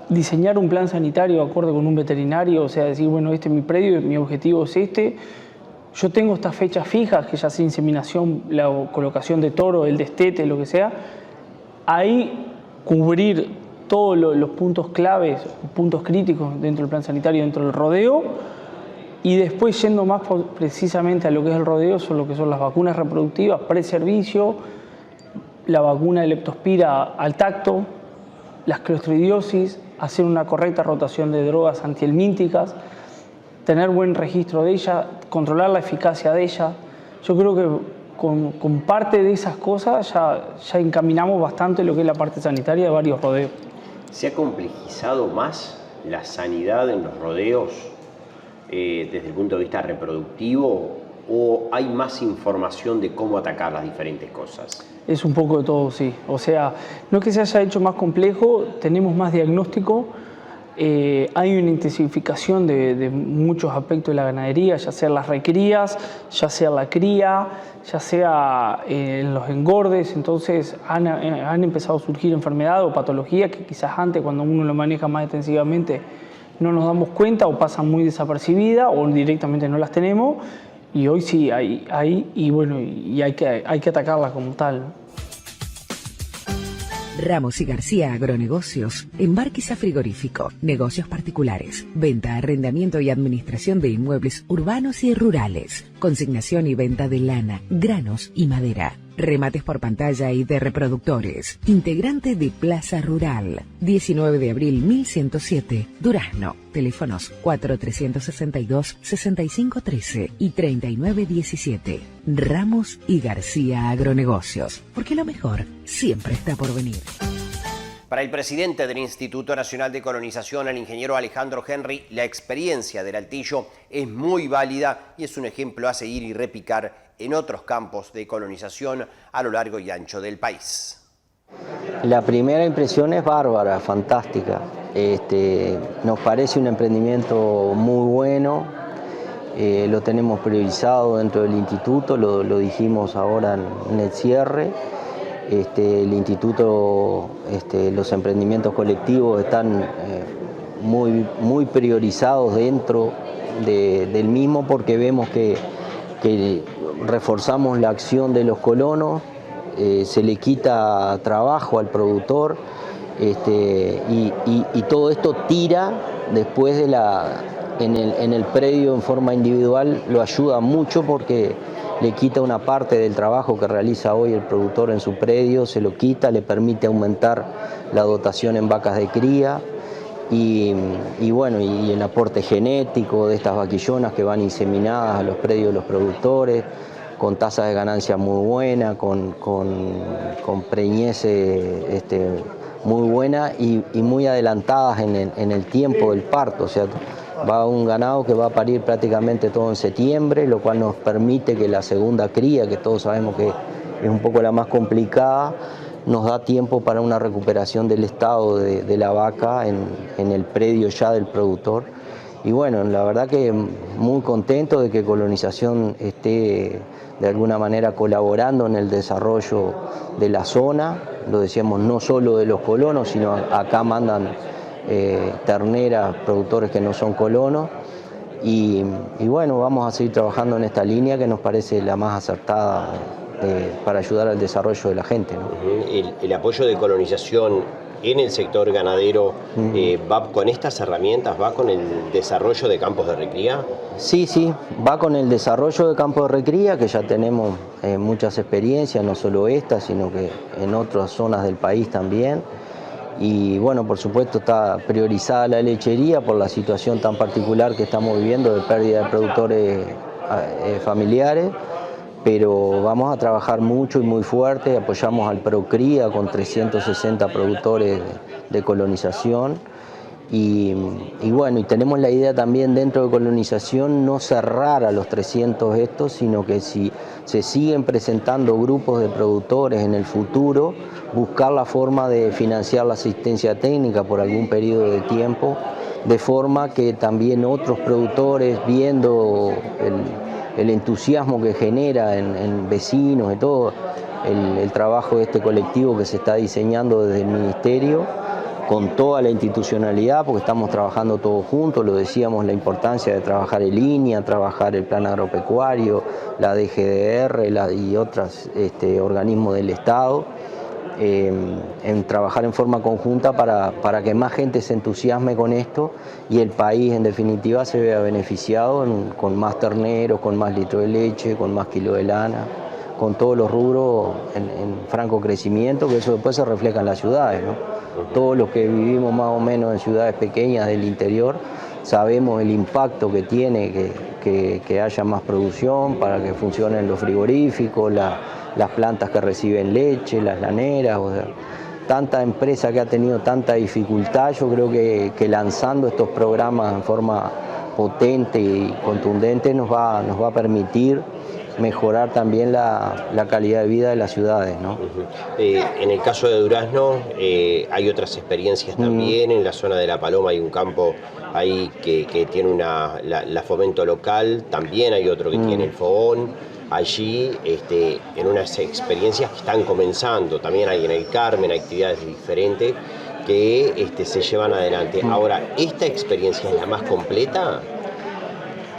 diseñar un plan sanitario de acuerdo con un veterinario, o sea, decir, bueno, este es mi predio, mi objetivo es este, yo tengo estas fechas fijas, que ya sea inseminación, la colocación de toro, el destete, lo que sea, ahí cubrir todos los puntos claves, puntos críticos dentro del plan sanitario, dentro del rodeo, y después yendo más precisamente a lo que es el rodeo, son lo que son las vacunas reproductivas, preservicio, la vacuna de leptospira al tacto, las clostridiosis, hacer una correcta rotación de drogas antihelmínticas, tener buen registro de ella, controlar la eficacia de ella. Yo creo que con parte de esas cosas ya encaminamos bastante lo que es la parte sanitaria de varios rodeos. ¿Se ha complejizado más la sanidad en los rodeos desde el punto de vista reproductivo o hay más información de cómo atacar las diferentes cosas? Es un poco de todo, sí. O sea, no es que se haya hecho más complejo, tenemos más diagnóstico, hay una intensificación de muchos aspectos de la ganadería, ya sea las recrías, ya sea la cría, ya sea en los engordes, entonces han empezado a surgir enfermedades o patologías que quizás antes cuando uno lo maneja más intensivamente no nos damos cuenta o pasan muy desapercibidas o directamente no las tenemos y hoy sí hay y bueno, y hay que atacarlas como tal. Ramos y García Agronegocios, Embarques a Frigorífico, negocios particulares, venta, arrendamiento y administración de inmuebles urbanos y rurales, consignación y venta de lana, granos y madera, remates por pantalla y de reproductores, integrante de Plaza Rural, 19 de abril 1107, Durazno, teléfonos 4362-6513 y 3917. Ramos y García Agronegocios, porque lo mejor siempre está por venir. Para el presidente del Instituto Nacional de Colonización, el ingeniero Alejandro Henry, la experiencia del Altillo es muy válida y es un ejemplo a seguir y replicar en otros campos de colonización a lo largo y ancho del país. La primera impresión es bárbara, fantástica. Nos parece un emprendimiento muy bueno, lo tenemos priorizado dentro del instituto, lo dijimos ahora en el cierre. El instituto, los emprendimientos colectivos están muy priorizados dentro del mismo porque vemos que reforzamos la acción de los colonos, se le quita trabajo al productor y todo esto tira después en el predio en forma individual, lo ayuda mucho porque le quita una parte del trabajo que realiza hoy el productor en su predio, se lo quita, le permite aumentar la dotación en vacas de cría y bueno, y el aporte genético de estas vaquillonas que van inseminadas a los predios de los productores, con tasas de ganancia muy buenas, con preñez muy buena y muy adelantadas en el tiempo del parto. O sea, va un ganado que va a parir prácticamente todo en septiembre, lo cual nos permite que la segunda cría, que todos sabemos que es un poco la más complicada, nos da tiempo para una recuperación del estado de la vaca en el predio ya del productor. Y bueno, la verdad que muy contento de que Colonización esté de alguna manera colaborando en el desarrollo de la zona. Lo decíamos, no solo de los colonos, sino acá mandan terneras, productores que no son colonos. Y bueno, vamos a seguir trabajando en esta línea que nos parece la más acertada para ayudar al desarrollo de la gente, ¿no? El apoyo de Colonización en el sector ganadero va con estas herramientas, va con el desarrollo de campos de recría. Sí, va con el desarrollo de campos de recría, que ya tenemos muchas experiencias, no solo esta, sino que en otras zonas del país también. Y bueno, por supuesto está priorizada la lechería por la situación tan particular que estamos viviendo de pérdida de productores familiares, pero vamos a trabajar mucho y muy fuerte. Apoyamos al Procría con 360 productores de Colonización y bueno, y tenemos la idea también dentro de Colonización no cerrar a los 300 estos, sino que si se siguen presentando grupos de productores en el futuro, buscar la forma de financiar la asistencia técnica por algún periodo de tiempo, de forma que también otros productores, viendo el entusiasmo que genera en vecinos y todo, el trabajo de este colectivo que se está diseñando desde el Ministerio, con toda la institucionalidad, porque estamos trabajando todos juntos, lo decíamos, la importancia de trabajar en línea, trabajar el plan agropecuario, la DGDR y otros organismos del Estado, en trabajar en forma conjunta para que más gente se entusiasme con esto y el país en definitiva se vea beneficiado con más terneros, con más litros de leche, con más kilo de lana, con todos los rubros en franco crecimiento, que eso después se refleja en las ciudades, ¿no? Todos los que vivimos más o menos en ciudades pequeñas del interior sabemos el impacto que tiene que haya más producción para que funcionen los frigoríficos, las plantas que reciben leche, las laneras. O sea, tanta empresa que ha tenido tanta dificultad, yo creo que lanzando estos programas en forma potente y contundente nos va a permitir mejorar también la calidad de vida de las ciudades, ¿no? En el caso de Durazno hay otras experiencias también. En la zona de La Paloma hay un campo ahí que tiene la Fomento Local, también hay otro que tiene el Fogón. Allí, en unas experiencias que están comenzando, también hay en el Carmen actividades diferentes que se llevan adelante. Ahora, ¿esta experiencia es la más completa?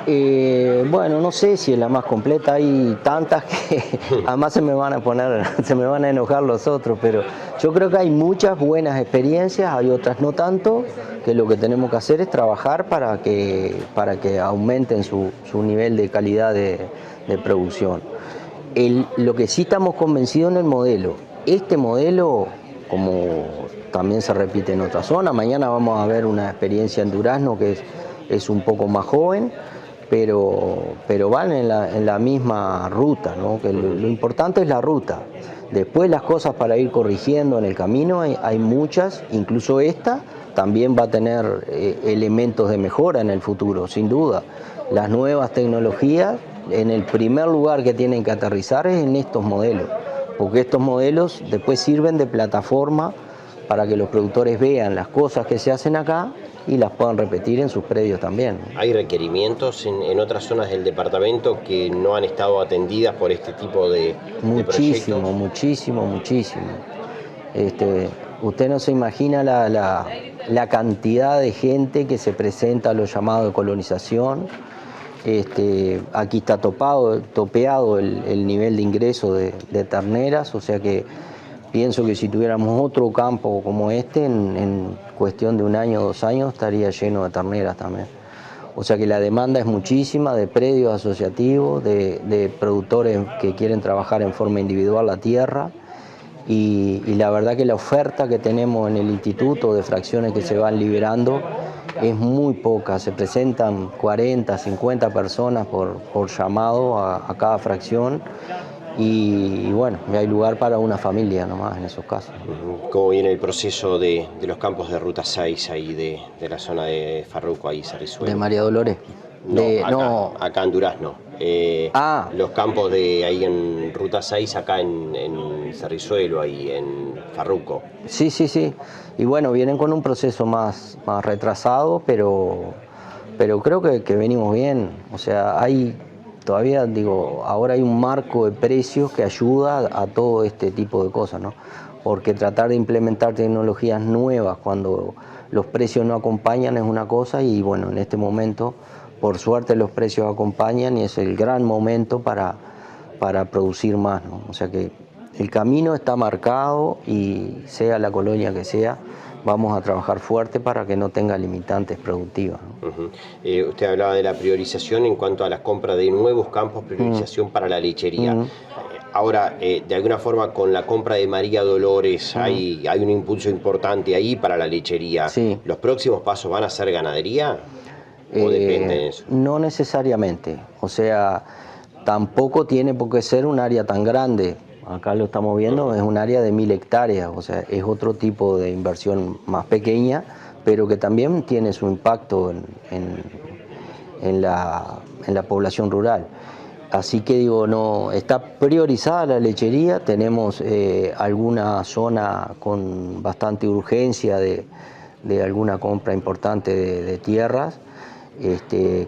Bueno, no sé si es la más completa, hay tantas que además se me van a enojar los otros, pero yo creo que hay muchas buenas experiencias, hay otras no tanto, que lo que tenemos que hacer es trabajar para que aumenten su nivel de calidad de producción. Lo que sí estamos convencidos en el modelo, este modelo, como también se repite en otra zona, mañana vamos a ver una experiencia en Durazno que es un poco más joven, pero van en la misma ruta, ¿no? Que lo importante es la ruta. Después las cosas para ir corrigiendo en el camino hay muchas, incluso esta también va a tener elementos de mejora en el futuro, sin duda. Las nuevas tecnologías, en el primer lugar que tienen que aterrizar es en estos modelos, porque estos modelos después sirven de plataforma para que los productores vean las cosas que se hacen acá y las puedan repetir en sus predios también. ¿Hay requerimientos en otras zonas del departamento que no han estado atendidas por este tipo de proyectos? Muchísimo. Usted no se imagina la cantidad de gente que se presenta a los llamados de colonización. Aquí está topeado el nivel de ingreso de terneras, o sea que pienso que si tuviéramos otro campo como este, en cuestión de 1 año o 2 años estaría lleno de terneras también. O sea que la demanda es muchísima de predios asociativos, de productores que quieren trabajar en forma individual la tierra. Y la verdad que la oferta que tenemos en el instituto de fracciones que se van liberando es muy poca. Se presentan 40, 50 personas por llamado a cada fracción. Y bueno, hay lugar para una familia nomás en esos casos. ¿Cómo viene el proceso de los campos de Ruta 6 ahí de la zona de Farruco, ahí Cerrizuelo? ¿De María Dolores? Acá en Durazno. Los campos de ahí en Ruta 6, acá en Cerrizuelo, ahí en Farruco. Sí. Y bueno, vienen con un proceso más retrasado, pero creo que venimos bien. O sea, todavía ahora hay un marco de precios que ayuda a todo este tipo de cosas, ¿no? Porque tratar de implementar tecnologías nuevas cuando los precios no acompañan es una cosa, y bueno, en este momento, por suerte, los precios acompañan y es el gran momento para producir más, ¿no? O sea que el camino está marcado y sea la colonia que sea, vamos a trabajar fuerte para que no tenga limitantes productivas, ¿no? Usted hablaba de la priorización en cuanto a la compra de nuevos campos, priorización para la lechería. Ahora, de alguna forma, con la compra de María Dolores hay un impulso importante ahí para la lechería. Sí. ¿Los próximos pasos van a ser ganadería? ¿O depende de eso? No necesariamente. O sea, tampoco tiene por qué ser un área tan grande. Acá lo estamos viendo, es un área de 1000 hectáreas, o sea, es otro tipo de inversión más pequeña, pero que también tiene su impacto en la población rural. Así que no está priorizada la lechería, tenemos alguna zona con bastante urgencia de alguna compra importante de tierras,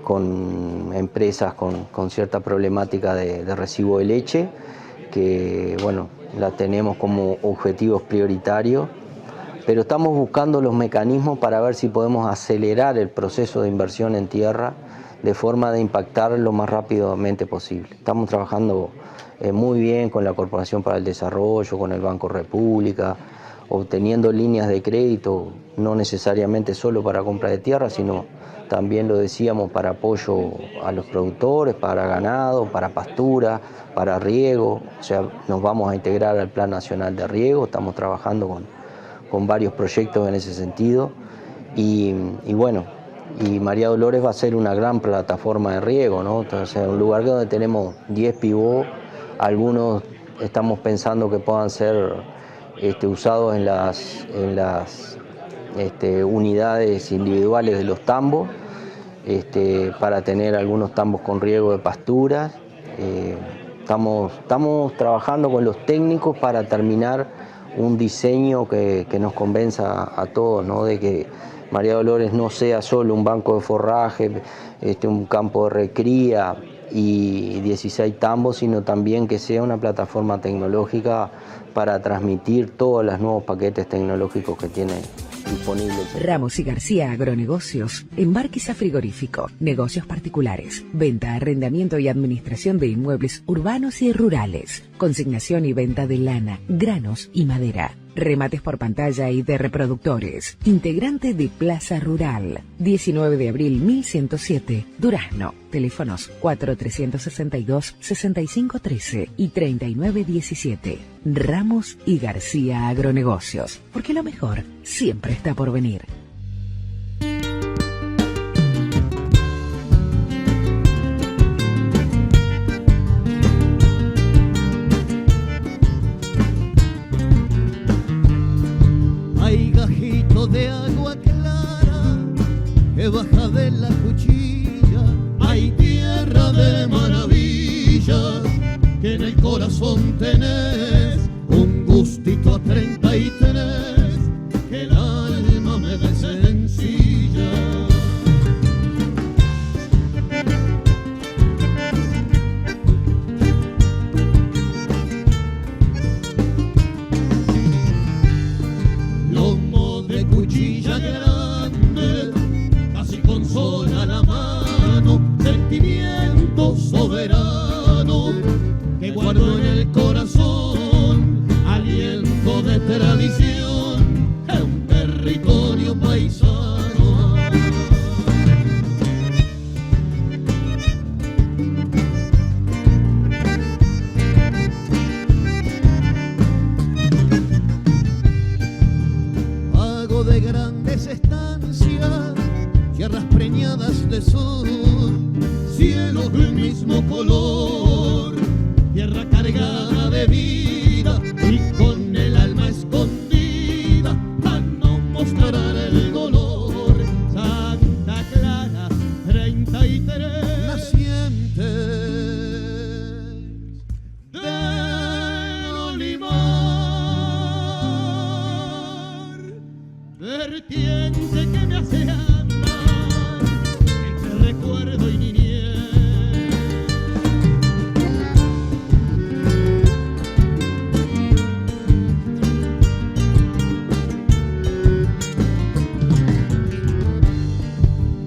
con empresas con cierta problemática de recibo de leche, que bueno, la tenemos como objetivos prioritarios, pero estamos buscando los mecanismos para ver si podemos acelerar el proceso de inversión en tierra de forma de impactar lo más rápidamente posible. Estamos trabajando muy bien con la Corporación para el Desarrollo, con el Banco República, obteniendo líneas de crédito, no necesariamente solo para compra de tierra, sino también, lo decíamos, para apoyo a los productores, para ganado, para pastura, para riego. O sea, nos vamos a integrar al Plan Nacional de Riego, estamos trabajando con varios proyectos en ese sentido. Y bueno, y María Dolores va a ser una gran plataforma de riego, ¿no? Entonces, un lugar donde tenemos 10 pivot, algunos estamos pensando que puedan ser usados en las unidades individuales de los tambos, para tener algunos tambos con riego de pasturas. Estamos trabajando con los técnicos para terminar un diseño que nos convenza a todos, ¿no? De que María Dolores no sea solo un banco de forraje, un campo de recría y 16 tambos, sino también que sea una plataforma tecnológica para transmitir todos los nuevos paquetes tecnológicos que tiene disponibles. Ramos y García Agronegocios, Embarquiza Frigorífico, negocios particulares, venta, arrendamiento y administración de inmuebles urbanos y rurales, consignación y venta de lana, granos y madera, remates por pantalla y de reproductores, integrante de Plaza Rural, 19 de abril 1107, Durazno, teléfonos 4362-6513 y 3917. Ramos y García Agronegocios, porque lo mejor siempre está por venir. Hay gajito de agua clara que baja de la cuchilla, hay tierra de maravillas que en el corazón tenés, un gustito a 33 que el alma me da sencilla. Lomo de cuchilla grande, casi con sol a la mano, sentimiento soberano que guardo en el corazón, aliento de tradición, es un territorio paisano. vertiente que me hace andar entre recuerdo y niñez.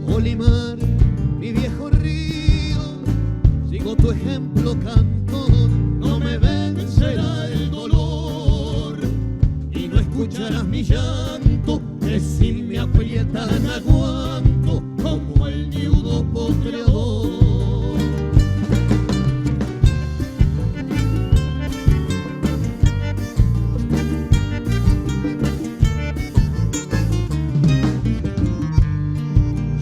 Olimar, mi viejo río, sigo tu ejemplo, cantor, no me vencerá el dolor y no escucharás mi llanto, que si me aprietan aguanto como el niudo potreador.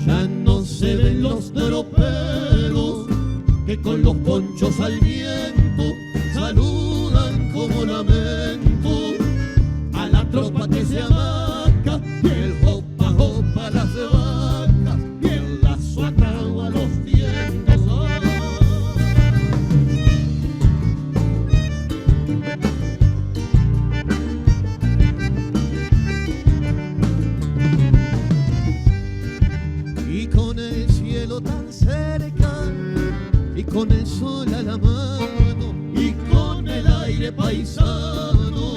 Ya no se ven los troperos que con los ponchos al viento saludan como lamento a la tropa que se amaca, y el hopa hopa las vacas y el lazo atado a los dientes. Y con el cielo tan cerca, y con el sol a la mano, y con el aire paisano,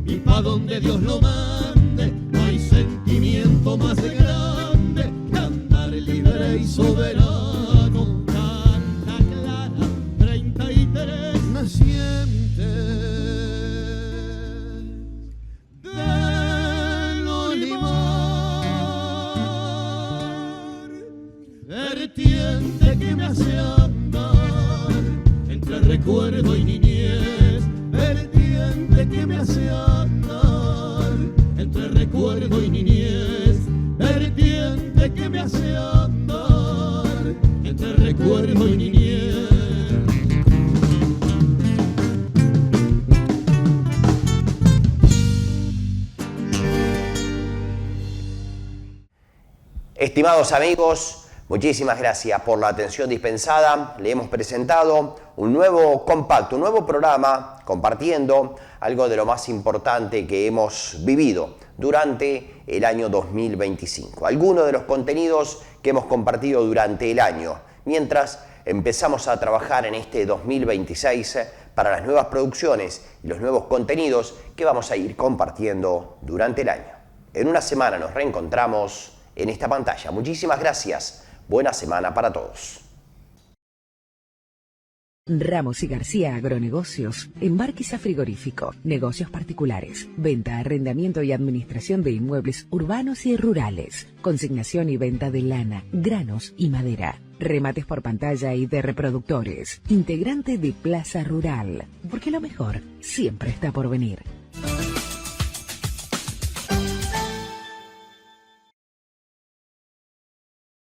y pa' donde Dios lo mande, no hay sentimiento más grande que andar libre y soberano. Canta Clara, 33 nacientes del Olimar, vertiente que me hace andar entre recuerdo y niñez, vertiente que me hace andar entre recuerdo y niñez, vertiente que me hace andar entre recuerdo y niñez. Estimados amigos, muchísimas gracias por la atención dispensada. Le hemos presentado un nuevo compacto, un nuevo programa compartiendo algo de lo más importante que hemos vivido durante el año 2025. Algunos de los contenidos que hemos compartido durante el año, mientras empezamos a trabajar en este 2026 para las nuevas producciones y los nuevos contenidos que vamos a ir compartiendo durante el año. En una semana nos reencontramos en esta pantalla. Muchísimas gracias. Buena semana para todos. Ramos y García Agronegocios, embarques a frigorífico, negocios particulares, venta, arrendamiento y administración de inmuebles urbanos y rurales, consignación y venta de lana, granos y madera, remates por pantalla y de reproductores, integrante de Plaza Rural, porque lo mejor siempre está por venir.